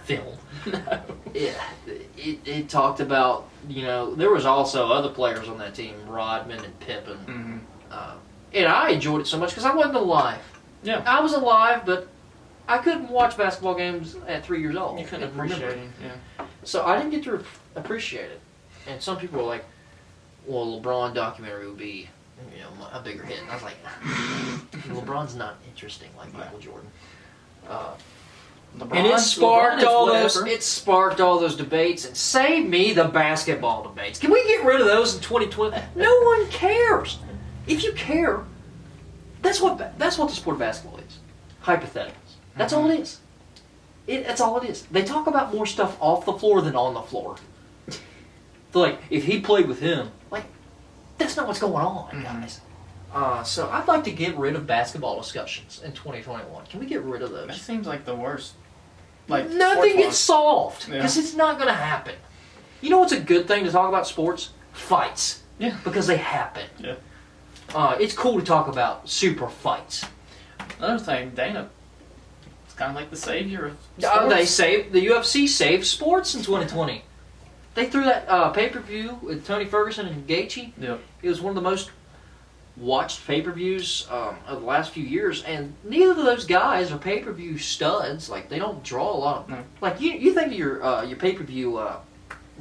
film. No. It talked about, you know, there was also other players on that team, Rodman and Pippen. And I enjoyed it so much because I wasn't alive. I was alive, but I couldn't watch basketball games at 3 years old. You couldn't appreciate it. So I didn't get to appreciate it. And some people were like, well, LeBron documentary would be, you know, a bigger hit. And I was like, LeBron's not interesting like Michael Jordan. And it sparked all those debates, and save me the basketball debates. Can we get rid of those in 2020? No one cares. If you care, that's what the sport of basketball is. Hypotheticals. That's all it is. That's all it is. They talk about more stuff off the floor than on the floor. So, like, if he played with him, like, that's not what's going on, guys. So I'd like to get rid of basketball discussions in 2021. Can we get rid of those? That seems like the worst. Like, nothing gets solved because it's not going to happen. You know what's a good thing to talk about sports? Fights. Because they happen. It's cool to talk about super fights. Another thing, Dana, it's kind of like the savior of sports. The UFC saved sports in 2020. They threw that pay-per-view with Tony Ferguson and Gaethje. It was one of the most watched pay-per-views of the last few years, and neither of those guys are pay-per-view studs. Like, they don't draw a lot of... Like, you think of your pay-per-view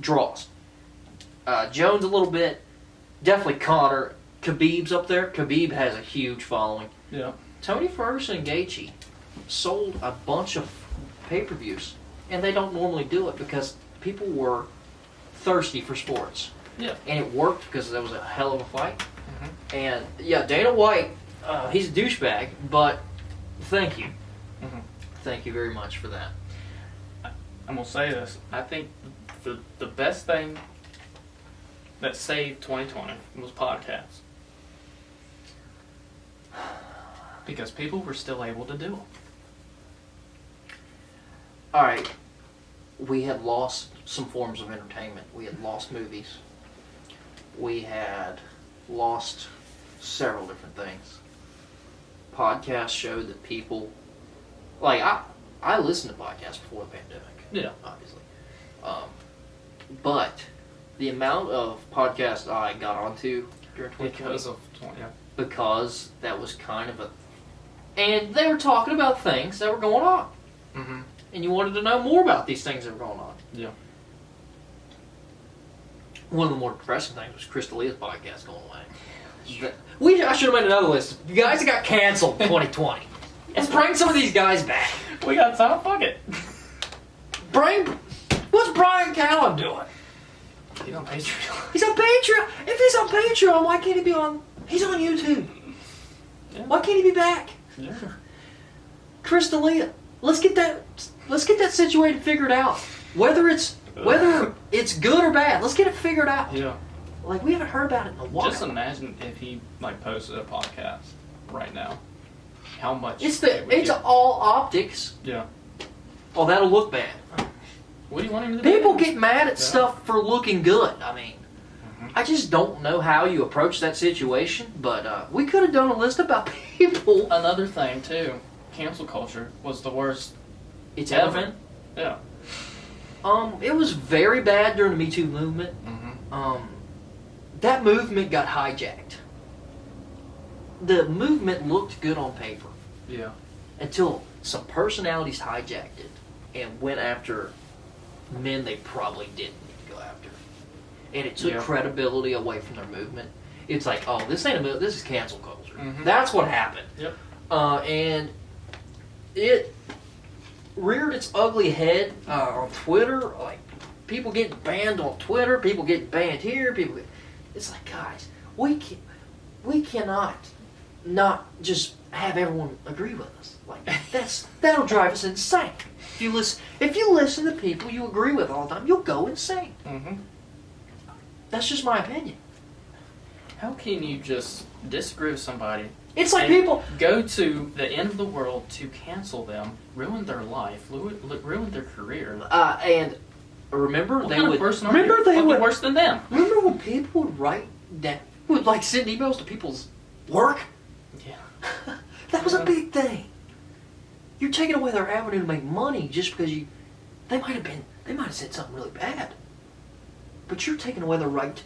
draws. Jones a little bit. Definitely Conor. Khabib's up there. Khabib has a huge following. Tony Ferguson and Gaethje sold a bunch of pay-per-views, and they don't normally do it because people were thirsty for sports. Yeah. And it worked because that was a hell of a fight. Mm-hmm. And yeah, Dana White, he's a douchebag, but thank you. Mm-hmm. Thank you very much for that. I'm going to say this. I think the best thing that saved 2020 was podcasts. Because people were still able to do them. All right, we had lost some forms of entertainment. We had lost movies. We had lost several different things. Podcasts showed that people, like I listened to podcasts before the pandemic. Yeah. Obviously. But the amount of podcasts I got onto during 2020 because that was kind of and they were talking about things that were going on. Mm-hmm. And you wanted to know more about these things that were going on. Yeah. One of the more depressing things was Chris D'Elia's podcast going away. I should have made another list. You guys that got canceled in 2020. Let's bring some of these guys back. We got time. Fuck it. What's Brian Callen doing? He's on Patreon. He's on Patreon. If he's on Patreon, why can't he be on? He's on YouTube. Yeah. Why can't he be back? Yeah. Chris D'Elia. Let's get that situated, figured out. Whether it's good or bad, let's get it figured out. Yeah. Like, we haven't heard about it in a while. Just imagine if he posted a podcast right now. How much It's it would get. all optics. Yeah. Oh, that'll look bad. What do you want him to do? People get mad at stuff for looking good. I mean, I just don't know how you approach that situation, but we could have done a list about people. Another thing too, cancel culture was the worst. It's ever. ever been. Yeah. It was very bad during the Me Too movement. Mm-hmm. That movement got hijacked. The movement looked good on paper Yeah. until some personalities hijacked it and went after men they probably didn't need to go after. And it took credibility away from their movement. It's like, oh, this ain't a movement, this is cancel culture. Mm-hmm. That's what happened. Yep. And it reared its ugly head on Twitter. Like, people get banned on Twitter, people get banned here, it's like, guys, we cannot not just have everyone agree with us. Like, that'll drive us insane. If you listen to people you agree with all the time, you'll go insane. Mm-hmm. That's just my opinion. How can you just disagree with somebody? It's like and people go to the end of the world to cancel them, ruin their life, ruin their career. And remember What they kind would of person remember are you? they Fucking would worse than them. remember when people would write that would like send emails to people's work. Yeah. That was a big thing. You're taking away their avenue to make money just because they might have said something really bad. But you're taking away their right.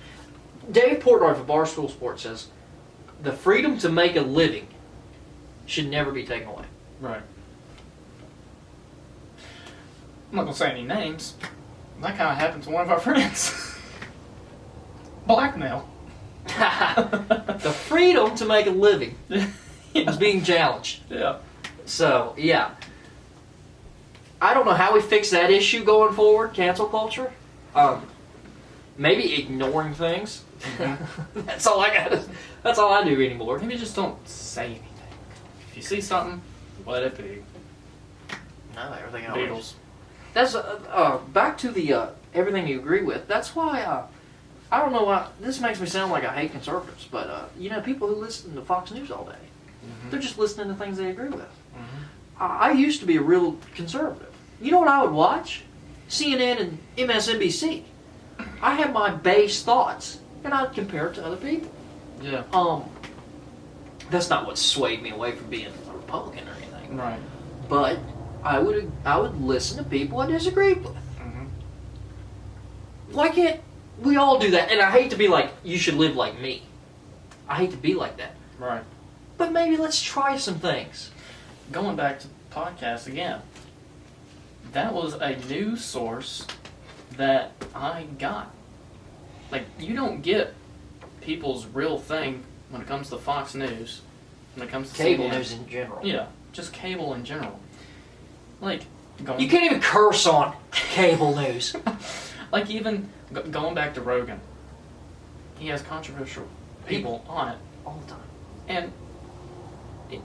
Dave Portnoy of Barstool Sports says, the freedom to make a living should never be taken away. Right. I'm not gonna say any names. That kind of happened to one of our friends. Blackmail. The freedom to make a living is being challenged. Yeah. So, yeah. I don't know how we fix that issue going forward, cancel culture. Maybe ignoring things. That's all I do anymore. Maybe just don't say anything. If you see something, let it be. No, everything else. Beatles. That's back to the everything you agree with. That's why I don't know why this makes me sound like I hate conservatives, but people who listen to Fox News all day, they're just listening to things they agree with. I used to be a real conservative. You know what I would watch? CNN and MSNBC. I have my base thoughts, and I'd compare it to other people. Yeah. That's not what swayed me away from being a Republican or anything. Right. But I would listen to people I disagreed with. Mm-hmm. Why can't we all do that? And I hate to be like, you should live like me. I hate to be like that. Right. But maybe let's try some things. Going back to podcasts again. That was a news source that I got. Like, you don't get people's real thing when it comes to Fox News, when it comes to Cable CNN. news in general. Yeah, just cable in general. Like, You can't even curse on cable news. like even going back to Rogan. he has controversial people on it, all the time. and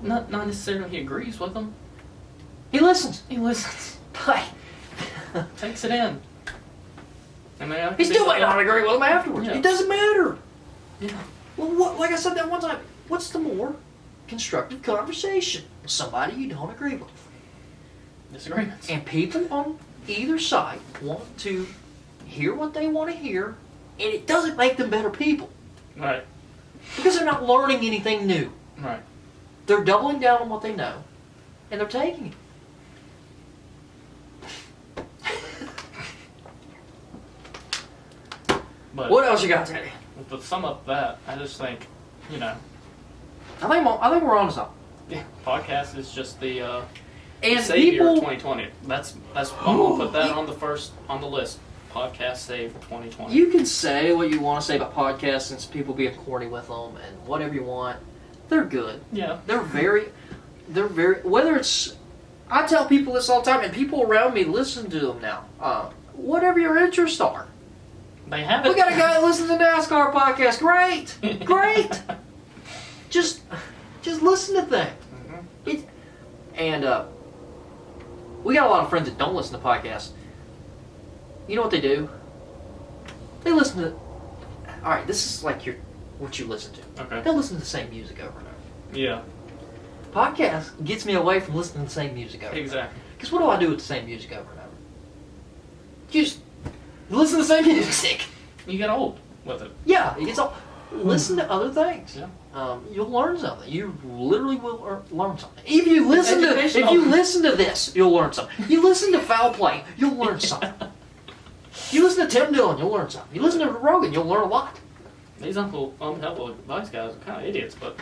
not necessarily he agrees with them. He listens. He listens, Like, takes it in. And then he still might not agree with him afterwards. Yeah. It doesn't matter. Yeah. Well, what, like I said that one time, what's the more constructive conversation with somebody you don't agree with? Disagreements. And people on either side want to hear what they want to hear, and it doesn't make them better people Right. because they're not learning anything new. Right. They're doubling down on what they know, and they're taking it. But What else you got, Teddy? to sum up that, I just think, you know, I think we're on to something. yeah, podcast is just the And savior people, of 2020. That's I'm gonna put that on the list. Podcast save 2020. you can say what you want to say about podcasts, since people being corny with them and whatever you want. They're good. Yeah. They're very. Whether it's, I tell people this all the time, and people around me listen to them now. Whatever your interests are. They have it. We got a guy that listens to NASCAR podcast. Great, great. just listen to things. Mhm. And we got a lot of friends that don't listen to podcasts. You know what they do? They listen to. All right, this is like what you listen to. Okay. They'll listen to the same music over and over. Yeah. Podcast gets me away from listening to the same music over. Exactly. Because what do I do with the same music over and over? You just listen to the same music. You get old with it. Yeah, it's all. Listen to other things. Yeah. You'll learn something. You literally will learn something. If you listen to this, you'll learn something. You listen to Foul Play, you'll learn something. You listen to Tim Dillon, you'll learn something. You listen to Rogan, you'll learn a lot. These Unhelpful Advice guys are kind of idiots, but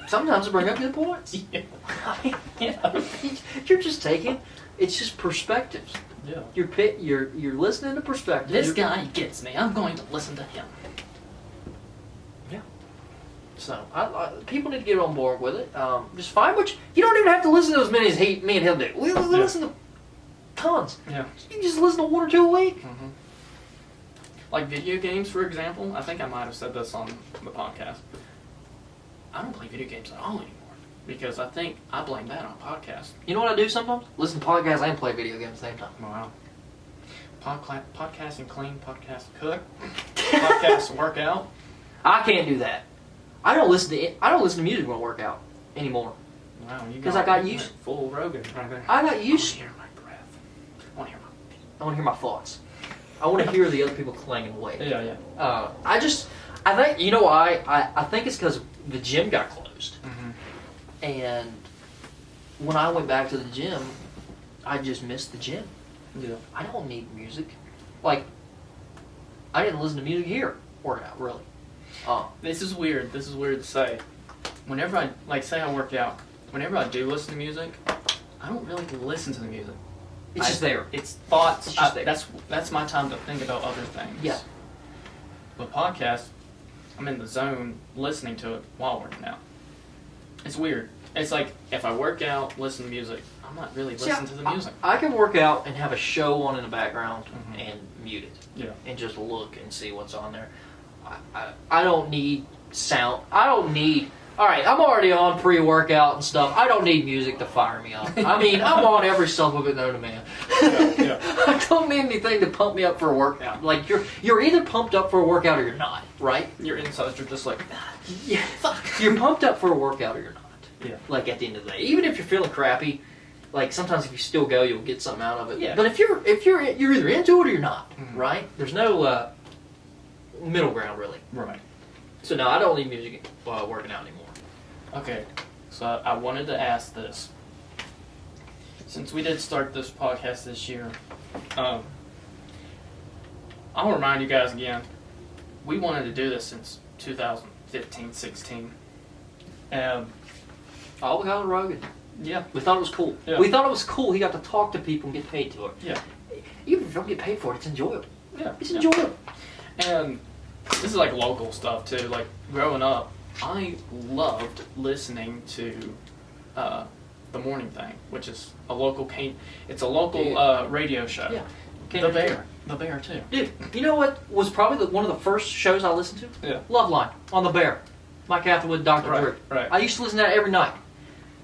Sometimes they bring up good points. yeah. I mean, Yeah. you're just taking. It's just perspectives. Yeah. You're listening to perspectives. This guy gets me. I'm going to listen to him. So people need to get on board with it. Just find you don't even have to listen to as many as me and him do. We listen to tons. Yeah. You just listen to one or two a week. Mm-hmm. Like video games, for example. I think I might have said this on the podcast. I don't play video games at all anymore because I think I blame that on podcasts. You know what I do sometimes? Listen to podcasts and play video games at the same time. Wow. Podcasting clean, podcast cook, podcast work out. I can't do that. I don't listen to music when I work out anymore. Wow, you 'Cause I got used- full Rogan right there. I got I used. want to hear my breath. I want to hear my feet. I want to hear my thoughts. I want to hear the other people clanging away. Yeah, yeah. I think, you know why? I think it's because the gym got closed. Mm-hmm. And when I went back to the gym, I just missed the gym. Yeah. I don't need music. Like, I didn't listen to music here working out, really. This is weird. This is weird to say. Whenever I say I work out, whenever I do listen to music, I don't really listen to the music. It's just there. It's thoughts. It's just there. That's my time to think about other things. Yeah. With podcasts, I'm in the zone listening to it while working out. It's weird. It's like if I work out, listen to music, I'm not really listening to the music. I can work out and have a show on in the background Mhm. and mute it. Yeah. And just look and see what's on there. I don't need sound. I don't need. All right, I'm already on pre-workout and stuff. I don't need music to fire me up. I mean, I'm on every son of it known to man. Yeah. I don't need anything to pump me up for a workout. Like you're either pumped up for a workout or you're not, right? Your insides are just like, Yeah, fuck. You're pumped up for a workout or you're not. Yeah. Like at the end of the day, even if you're feeling crappy, like sometimes if you still go, you'll get something out of it. Yeah. But if you're either into it or you're not, Mhm. right? There's no middle ground really. right. So no, I don't need music while working out anymore. Okay, so I wanted to ask this. Since we did start this podcast this year, I'll remind you guys again, we wanted to do this since 2015-16. Oh, we got Rogan. Yeah. We thought it was cool. Yeah. We thought it was cool. He got to talk to people and get paid to it. Yeah. Even if you don't get paid for it, it's enjoyable. Yeah. It's yeah. enjoyable. And this is like local stuff too. Like growing up, I loved listening to the Morning Thing, which is a local radio show. Yeah. The Bear. The Bear too. Dude, you know what was probably one of the first shows I listened to? Yeah. Loveline on the Bear. Mike Catherwood, Dr. Drew. Right. I used to listen to that every night.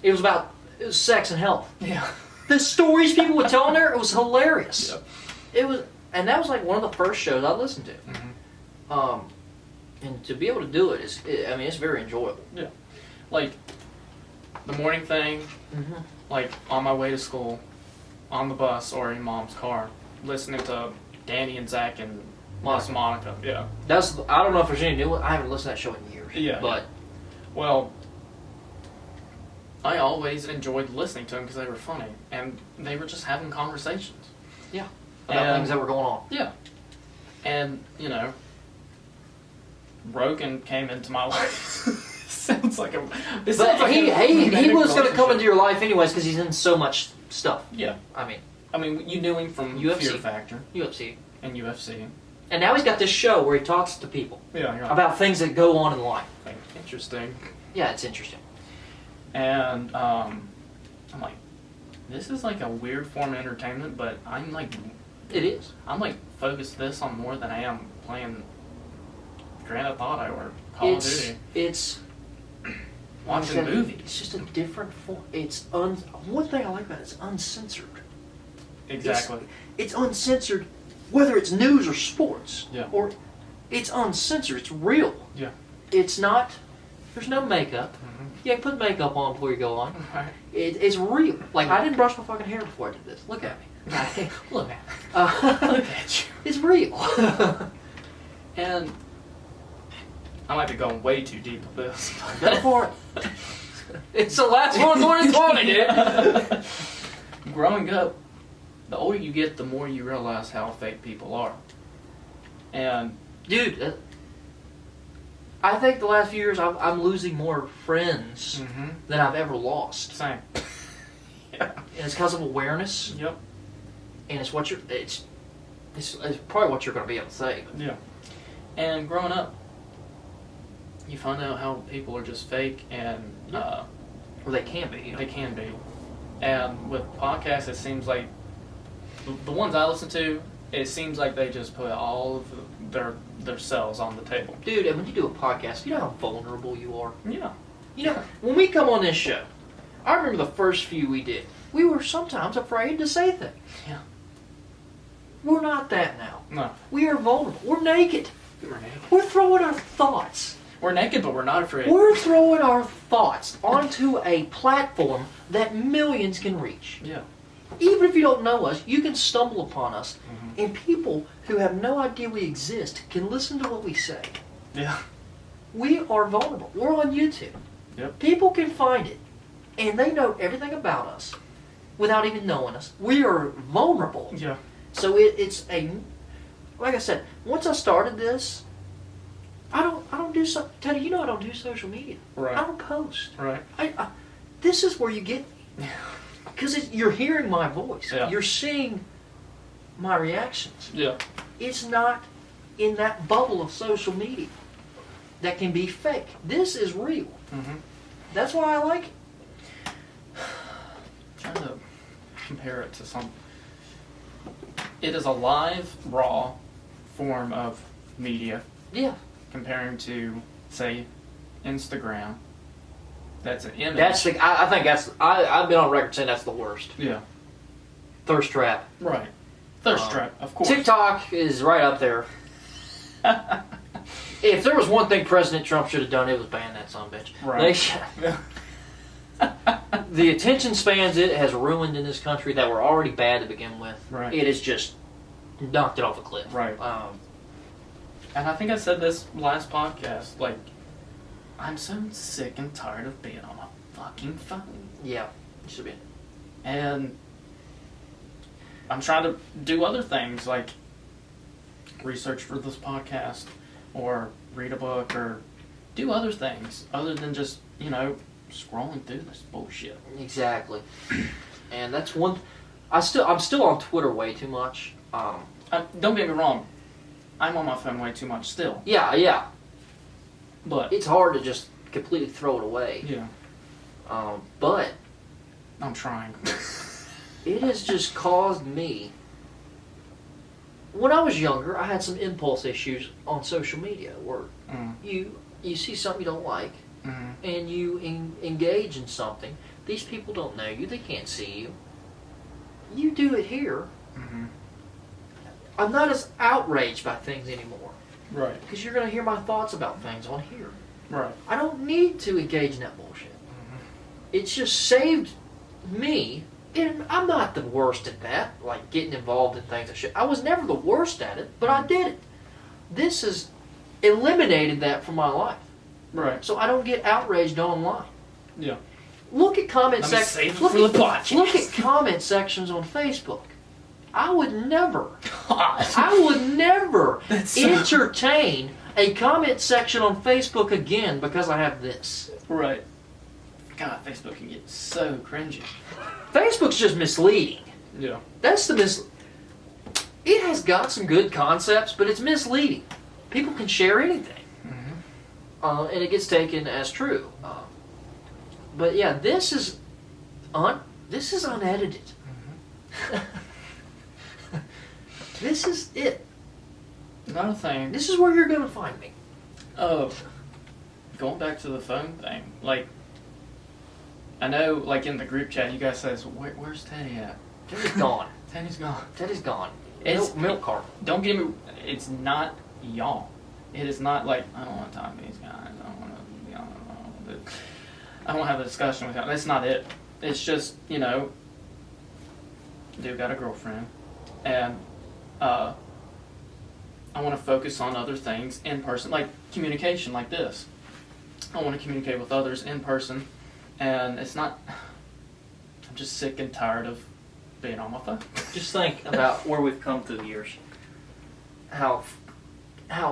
It was sex and health. Yeah. The stories people would tell in there, it was hilarious. Yep. And that was like one of the first shows I listened to. Mm-hmm. And to be able to do it it's very enjoyable. Yeah. Like the morning thing, like on my way to school, on the bus or in Mom's car, listening to Danny and Zach and Monica. Yeah. I don't know if there's any new one. I haven't listened to that show in years. Yeah. But well, I always enjoyed listening to them because they were funny and they were just having conversations. Yeah. About things that were going on. Yeah. And, Rogan came into my life. Sounds like a... But he was going to come into your life anyways because he's in so much stuff. Yeah. I mean, you knew him from UFC. Fear Factor. UFC. And UFC. And now he's got this show where he talks to people. Yeah, you're right. About things that go on in life. Interesting. Yeah, it's interesting. And I'm like, this is like a weird form of entertainment, but I'm like... It is. I'm like focused this on more than I am playing Grand Theft Auto or Call of Duty. It's... Watching movies. It's just a different form. One thing I like about it is uncensored. Exactly. It's uncensored, whether it's news or sports. Yeah. Or it's uncensored. It's real. Yeah. It's not. There's no makeup. Mm-hmm. Yeah, put makeup on before you go on. Right. It's real. Like I didn't brush my fucking hair before I did this. Look at me. Look at Look at you. It's real. And I might be going way too deep with this. Go for it. It's the last one of 2020, dude. Growing up, the older you get, the more you realize how fake people are. And dude, I think the last few years I'm losing more friends than I've ever lost. Same. Yeah. And it's because of awareness. Yep. And it's what it's probably what you're going to be able to say. Yeah. And growing up, you find out how people are just fake and or they can be. They can be. And with podcasts, it seems like the ones I listen to, it seems like they just put all of their selves on the table. Dude, and when you do a podcast, you know how vulnerable you are. Yeah. You know, when we come on this show, I remember the first few we did. We were sometimes afraid to say things. Yeah. We're not that now. No. We are vulnerable. We're naked. We're naked. We're throwing our thoughts. We're naked, but we're not afraid. We're throwing our thoughts onto a platform that millions can reach. Yeah. Even if you don't know us, you can stumble upon us, and people who have no idea we exist can listen to what we say. Yeah. We are vulnerable. We're on YouTube. Yep. People can find it, and they know everything about us without even knowing us. We are vulnerable. Yeah. So it's like I said, once I started this, I don't do so. Teddy, you know I don't do social media. Right. I don't post. Right. This is where you get me. Because you're hearing my voice. Yeah. You're seeing my reactions. Yeah. It's not in that bubble of social media that can be fake. This is real. Mm-hmm. That's why I like it. Trying to compare it to some... It is a live, raw form of media. Yeah. Comparing to, say, Instagram. That's an image. I think I've been on record saying that's the worst. Yeah. Thirst trap. Right. Thirst trap, of course. TikTok is right up there. If there was one thing President Trump should have done, it was ban that son of a bitch. Right. The attention spans it has ruined in this country that were already bad to begin with. Right. It has just knocked it off a cliff. Right. And I think I said this last podcast, like, I'm so sick and tired of being on my fucking phone. Yeah, you should be. And I'm trying to do other things, like research for this podcast, or read a book, or do other things, other than just, scrolling through this bullshit. Exactly. And that's one... I'm still on Twitter way too much. Don't get me wrong. I'm on my phone way too much still. Yeah. But it's hard to just completely throw it away. Yeah. But I'm trying. it has just caused me when I was younger, I had some impulse issues on social media where Mm. you see something you don't like, Mm. and you engage in something. These people don't know you; they can't see you. You do it here. Mm-hmm. I'm not as outraged by things anymore Right. because you're going to hear my thoughts about things on here. Right. I don't need to engage in that bullshit. Mm-hmm. It's just saved me. And I'm not the worst at that, like getting involved in things I should. I was never the worst at it, but I did it. This has eliminated that from my life. Right. So I don't get outraged online. Yeah. Look at comment Let me sections. save it for the podcast. Look at comment sections on Facebook. I would never, God. I would never That's so- entertain a comment section on Facebook again because I have this. Right. God, Facebook can get so cringy. Facebook's just misleading. Yeah. That's the It has got some good concepts, but it's misleading. People can share anything, and it gets taken as true. But yeah, this is unedited. This is it. Another thing. This is where you're going to find me. Going back to the phone thing, like, I know, like, in the group chat, you guys says, where's Teddy at? Teddy's gone. Teddy's gone. Teddy's gone. It's Milk cart. Don't get me. It's not y'all. It is not like I don't want to talk to these guys. I don't want to be on. I don't want to have a discussion with y'all. That's not it. It's just dude got a girlfriend, and I want to focus on other things in person, like communication, like this. I want to communicate with others in person, and it's not. I'm just sick and tired of being on my phone. Just think about where we've come through the years. How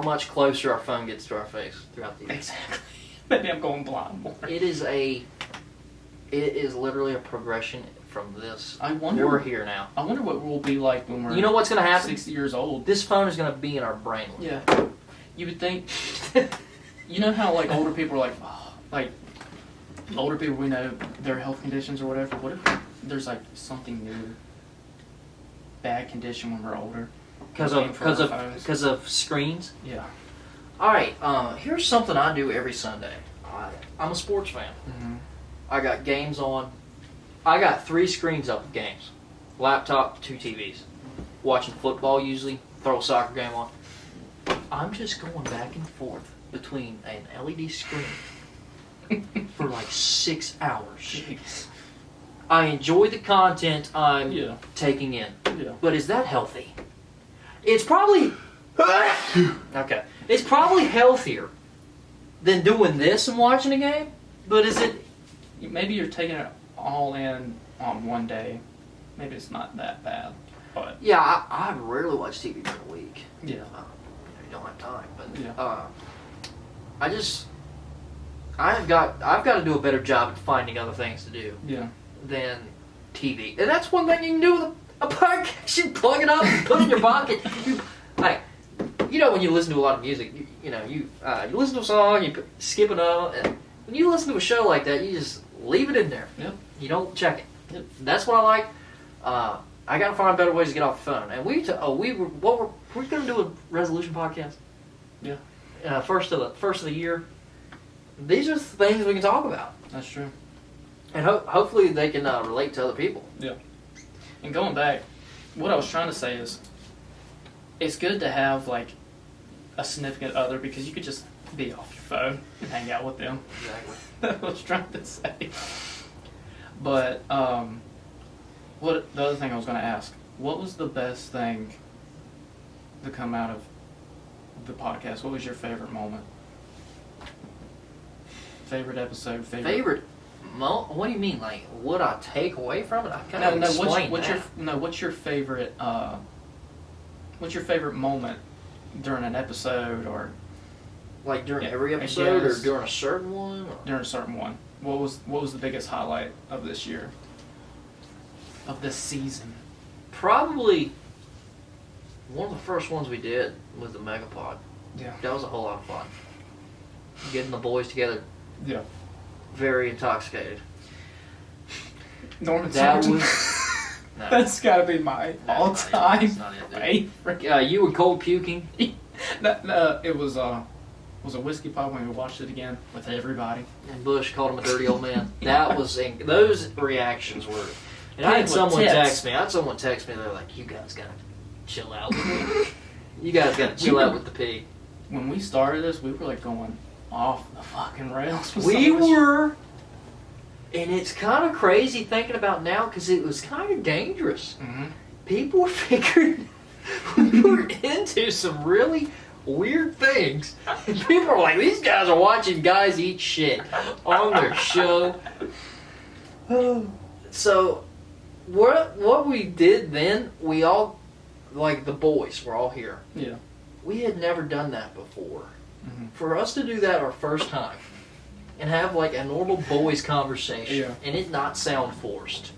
much closer our phone gets to our face throughout the years. Exactly. Maybe I'm going blind more. It is literally a progression from this. I wonder. We're here now. I wonder what we'll be like when we're. You know what's going to happen? 60 years old. This phone is going to be in our brain. Yeah. You would think. You know how like older people are like, oh, like older people we know their health conditions or whatever. What if there's like something new, bad condition when we're older? Because of screens. Yeah. All right. Here's something I do every Sunday. I'm a sports fan. Mm-hmm. I got games on. I got 3 screens up with games. Laptop, 2 TVs. Watching football usually. Throw a soccer game on. I'm just going back and forth between an LED screen for like 6 hours. Jeez. I enjoy the content I'm Yeah. taking in. Yeah. But is that healthy? It's probably... Okay. It's probably healthier than doing this and watching a game, but is it... Maybe you're taking it all in on one day. Maybe it's not that bad, but Yeah, I rarely watch TV during the week. yeah. You don't have time, but Yeah. I've got to do a better job at finding other things to do Yeah. than TV, and that's one thing you can do with a podcast. You plug it up, and put it in your pocket. When you listen to a lot of music, you listen to a song, you skip it up, and when you listen to a show like that, you just leave it in there. Yep. You don't check it. Yep. That's what I like. I got to find better ways to get off the phone. And we're going to do a resolution podcast. Yeah. First of the year. These are the things we can talk about, That's true. and hopefully they can relate to other people. Yeah. And going back, what I was trying to say is, it's good to have like a significant other because you could just be off your phone and hang out with them. Exactly. That's what I was trying to say. But what the other thing I was going to ask? What was the best thing to come out of the podcast? What was your favorite moment? Favorite episode? Favorite? What do you mean? Like, what I take away from it? I kind of explained that. What's your favorite? What's your favorite moment during an episode or Like during every episode, guess. or during a certain one? Or? during a certain one? What was the biggest highlight of this year? Of this season? Probably one of the first ones we did was the Megapod. Yeah. That was a whole lot of fun. Getting the boys together, Yeah. very intoxicated. Norman That Singleton. was No. That's gotta be my all-time That's not it, favorite. you were cold puking. It was a whiskey pub when we watched it again with everybody. And Bush called him a dirty old man. That was those reactions were. And I had With someone tits. text me. They're like, "You guys gotta chill out with me. You guys gotta chill out with the pig." When we started this, we were like going off the fucking rails. with We so much- were, and it's kind of crazy thinking about now because it was kind of dangerous. Mhm. People were figuring we were into some really weird things. And people are like, these guys are watching guys eat shit on their show. So, what we did then, we all, like the boys, were all here. Yeah. We had never done that before. Mhm. For us to do that our first time and have like a normal boys conversation Yeah. and it not sound forced.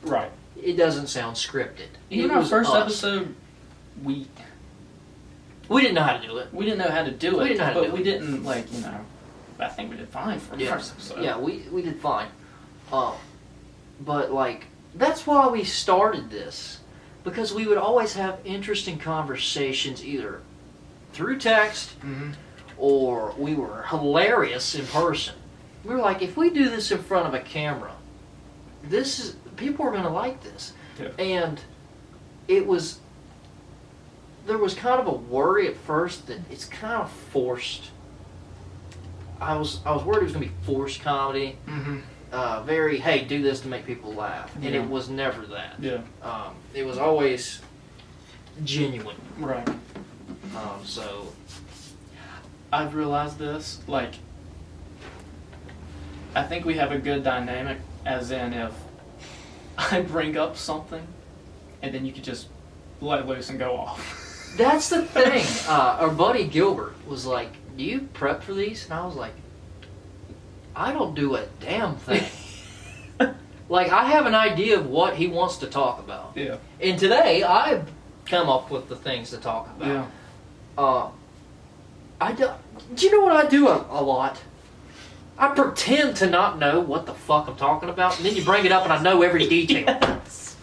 Right. It doesn't sound scripted. Even It our was first us. episode, we We didn't know how to do it. didn't know how to do it, We didn't know how to but do we it. didn't I think we did fine for the Yeah. first episode. Yeah, we did fine. But like that's why we started this. Because we would always have interesting conversations either through text Mhm. or we were hilarious in person. We were like, if we do this in front of a camera, people are gonna like this. Yeah. And there was kind of a worry at first that it's kind of forced. I was worried it was gonna be forced comedy. Mhm. Very, hey, do this to make people laugh. And Yeah. it was never that. Yeah. It was always genuine. Right. So, I've realized this, I think we have a good dynamic, as in if I bring up something, and then you could just let loose and go off. that's the thing. Our buddy Gilbert was like, do you prep for these? And I was like, I don't do a damn thing. Like, I have an idea of what he wants to talk about. Yeah. And today, I've come up with the things to talk about. Yeah. Do you know what I do a lot? I pretend to not know what the fuck I'm talking about, and then you bring it up and I know every detail. Yes.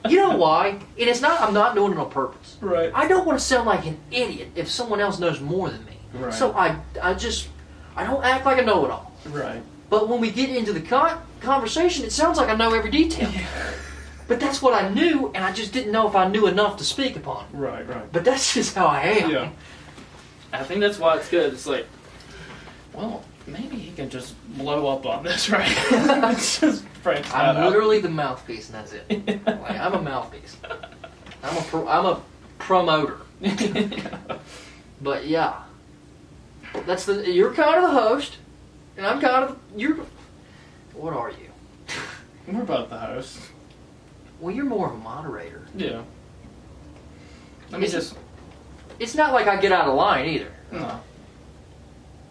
You know why? And it's not, I'm not doing it on purpose. Right. I don't want to sound like an idiot if someone else knows more than me. Right. So I don't act like I know it all. Right. But when we get into the conversation, it sounds like I know every detail. But that's what I knew, and I just didn't know if I knew enough to speak upon. Right. Right. But that's just how I am. Yeah. I think that's why it's good. It's like, well, maybe he can just blow up on this, right? It's just branch that I'm out. literally the mouthpiece, and that's it. Like, I'm a mouthpiece. I'm a promoter. But yeah, you're kind of the host, and I'm kind of what are you? We're both the host. Well, you're more of a moderator. Yeah. Let me just. It's not like I get out of line either. No.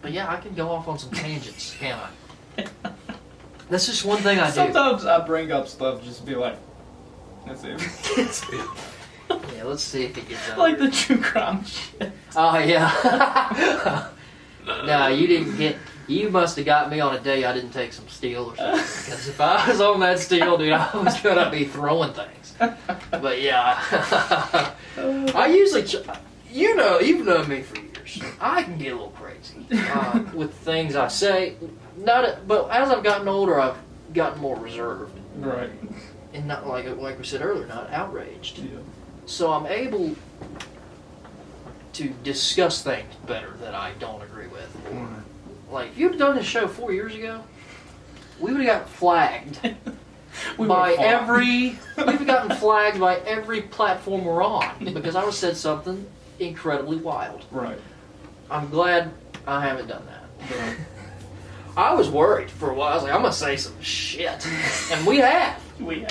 But yeah, I can go off on some tangents, can't I? That's just one thing I do. Sometimes I bring up stuff just to be like, that's it. Yeah, let's see if it gets out. Like the true crime shit. Oh yeah. No, you didn't get. You must have got me on a day I didn't take some steel or something. Because if I was on that steel, dude, I was gonna be throwing things. But yeah, I usually, you've known me for years. I can get a little crazy with things I say. But as I've gotten older, I've gotten more reserved. Right. And not like we said earlier, not outraged. Yeah. So I'm able to discuss things better that I don't agree with. Like, if you'd have done this show 4 years ago, we would have got flagged we've gotten flagged by every platform we're on because I would have said something incredibly wild. Right. I'm glad I haven't done that. Yeah. I was worried for a while. I was like, I'm going to say some shit. And we have. We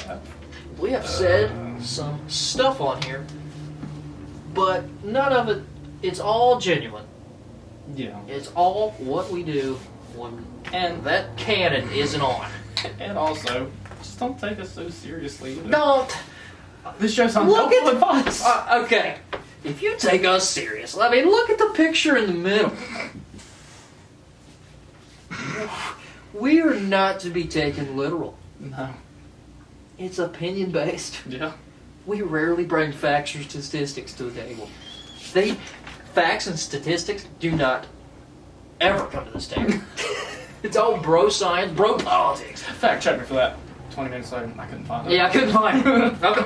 have said some stuff on here, but none of it, it's all genuine. Yeah. It's all what we do when that cannon isn't on. And also, just don't take us so seriously either. Don't. This show's Unhelpful Advice. Okay. If you take us serious, I mean, look at the picture in the middle. We are not to be taken literal. No. It's opinion based. Yeah. We rarely bring facts or statistics to the table. Facts and statistics do not ever come to this table. It's all bro science, bro politics. Fact check me for that. 20 minutes later, I couldn't find it. Yeah, I couldn't find it. Okay.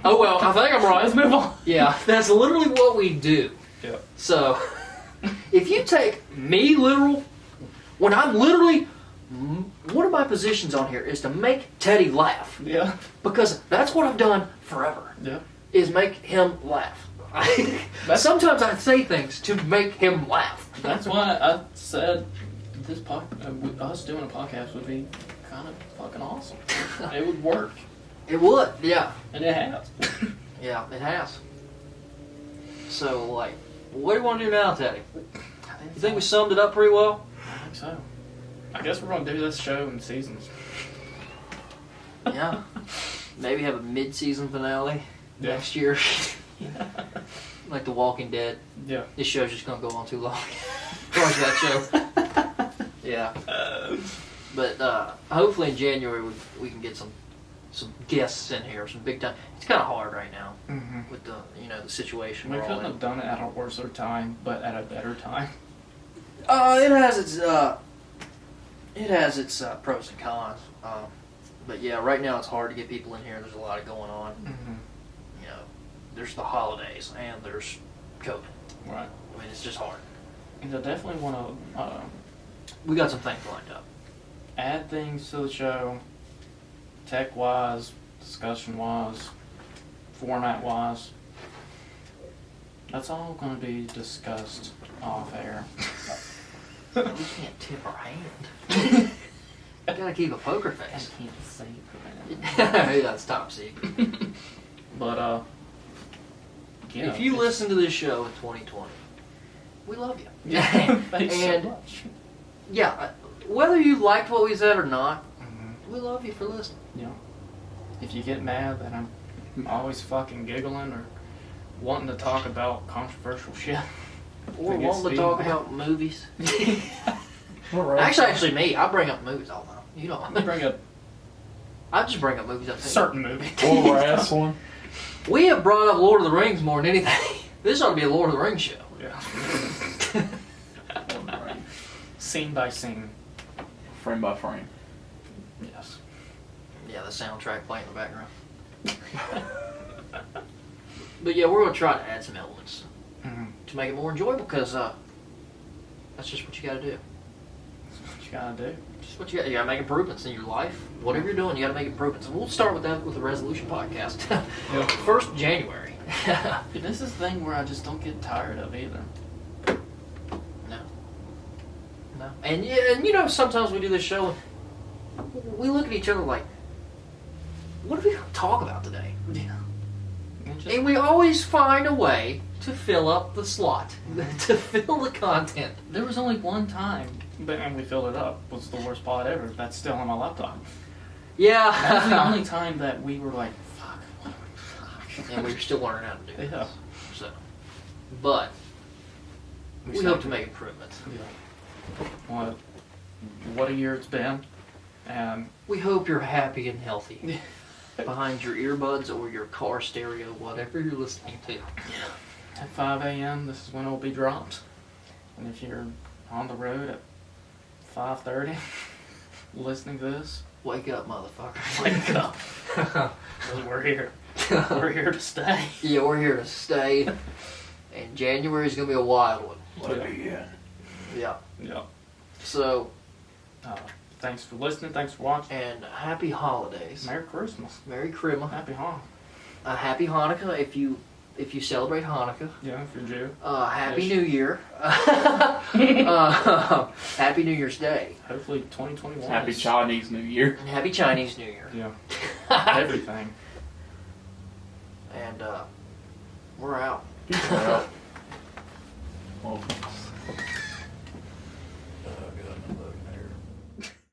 Oh well, I think I'm right. Let's move on. Yeah, that's literally what we do. Yeah. So, if you take me literal, when I'm literally, one of my positions on here is to make Teddy laugh. Yeah. Because that's what I've done forever, Yeah. is make him laugh. Sometimes I say things to make him laugh. That's why I said us doing a podcast would be kind of fucking awesome. It would work. It would, yeah. And it has. Yeah, it has. So, like, what do you want to do now, Teddy? You think we summed it up pretty well? I think so. I guess we're going to do this show in seasons. Yeah. Maybe have a mid-season finale next year. Like The Walking Dead. Yeah. This show's just going to go on too long. Watch that show. Yeah. But hopefully in January we can get some guests in here, some big time. It's kind of hard right now with the the situation. We we're all couldn't in. have done it at a worse time, but at a better time. It has its pros and cons. But yeah, right now it's hard to get people in here. There's a lot of going on. You know, there's the holidays and there's COVID. Right. I mean, it's just hard. And I definitely want to We got some things lined up. add things to the show, tech-wise, discussion-wise, format-wise. That's all going to be discussed off air. We can't tip our hand. You gotta keep a poker face. I can't say Yeah, that's top secret. But, yeah. If you listen to this show in 2020, we love you. Yeah, thanks And- so much. Yeah, whether you liked what we said or not, we love you for listening. Yeah. If you get mad that I'm always fucking giggling or wanting to talk about controversial shit. Or It gets wanting to me talk mad. about movies. Alright. Actually, me. I bring up movies all the time. You don't. I bring up I just bring up movies. I think. certain movies. Or wrestling. We have brought up Lord of the Rings more than anything. This ought to be a Lord of the Rings show. Yeah. Scene by scene. Frame by frame. Yes. Yeah, the soundtrack playing in the background. But yeah, we're going to try to add some elements to make it more enjoyable because that's just what you got to do. That's what you gotta do. Just what you got. You got to make improvements in your life. Whatever you're doing, you got to make improvements. And we'll start with that with the resolution podcast. Yeah. 1st January. This is the thing where I just don't get tired of either. No. And sometimes we do this show and we look at each other like, what are we going to talk about today? Yeah. And we always find a way to fill up the slot, to fill the content. There was only one time, and we filled it up, was the worst pod ever. That's still on my laptop. Yeah. That was the only time that we were like, fuck. And we're still learning how to do Yeah. this. So, but we hope to make improvements. Yeah. What a year it's been. And We hope you're happy and healthy behind your earbuds or your car stereo, whatever you're listening to. at 5 a.m., this is when it'll be dropped. And if you're on the road at 5:30 listening to this, Wake up, motherfucker. wake up. 'Cause we're here. We're here to stay. Yeah, we're here to stay. And January's going to be a wild one. Yeah. Yeah. Yeah. So, Thanks for listening. Thanks for watching. and happy holidays. Merry Christmas. Merry Christmas. Happy Hanukkah. Happy Hanukkah if you celebrate Hanukkah. Yeah, if you're Jew. Happy Yes. New Year. Happy New Year's Day. Hopefully 2021. Happy is- Chinese New Year. And Happy Chinese New Year. Yeah. Everything. And we're out. Peace out. Well,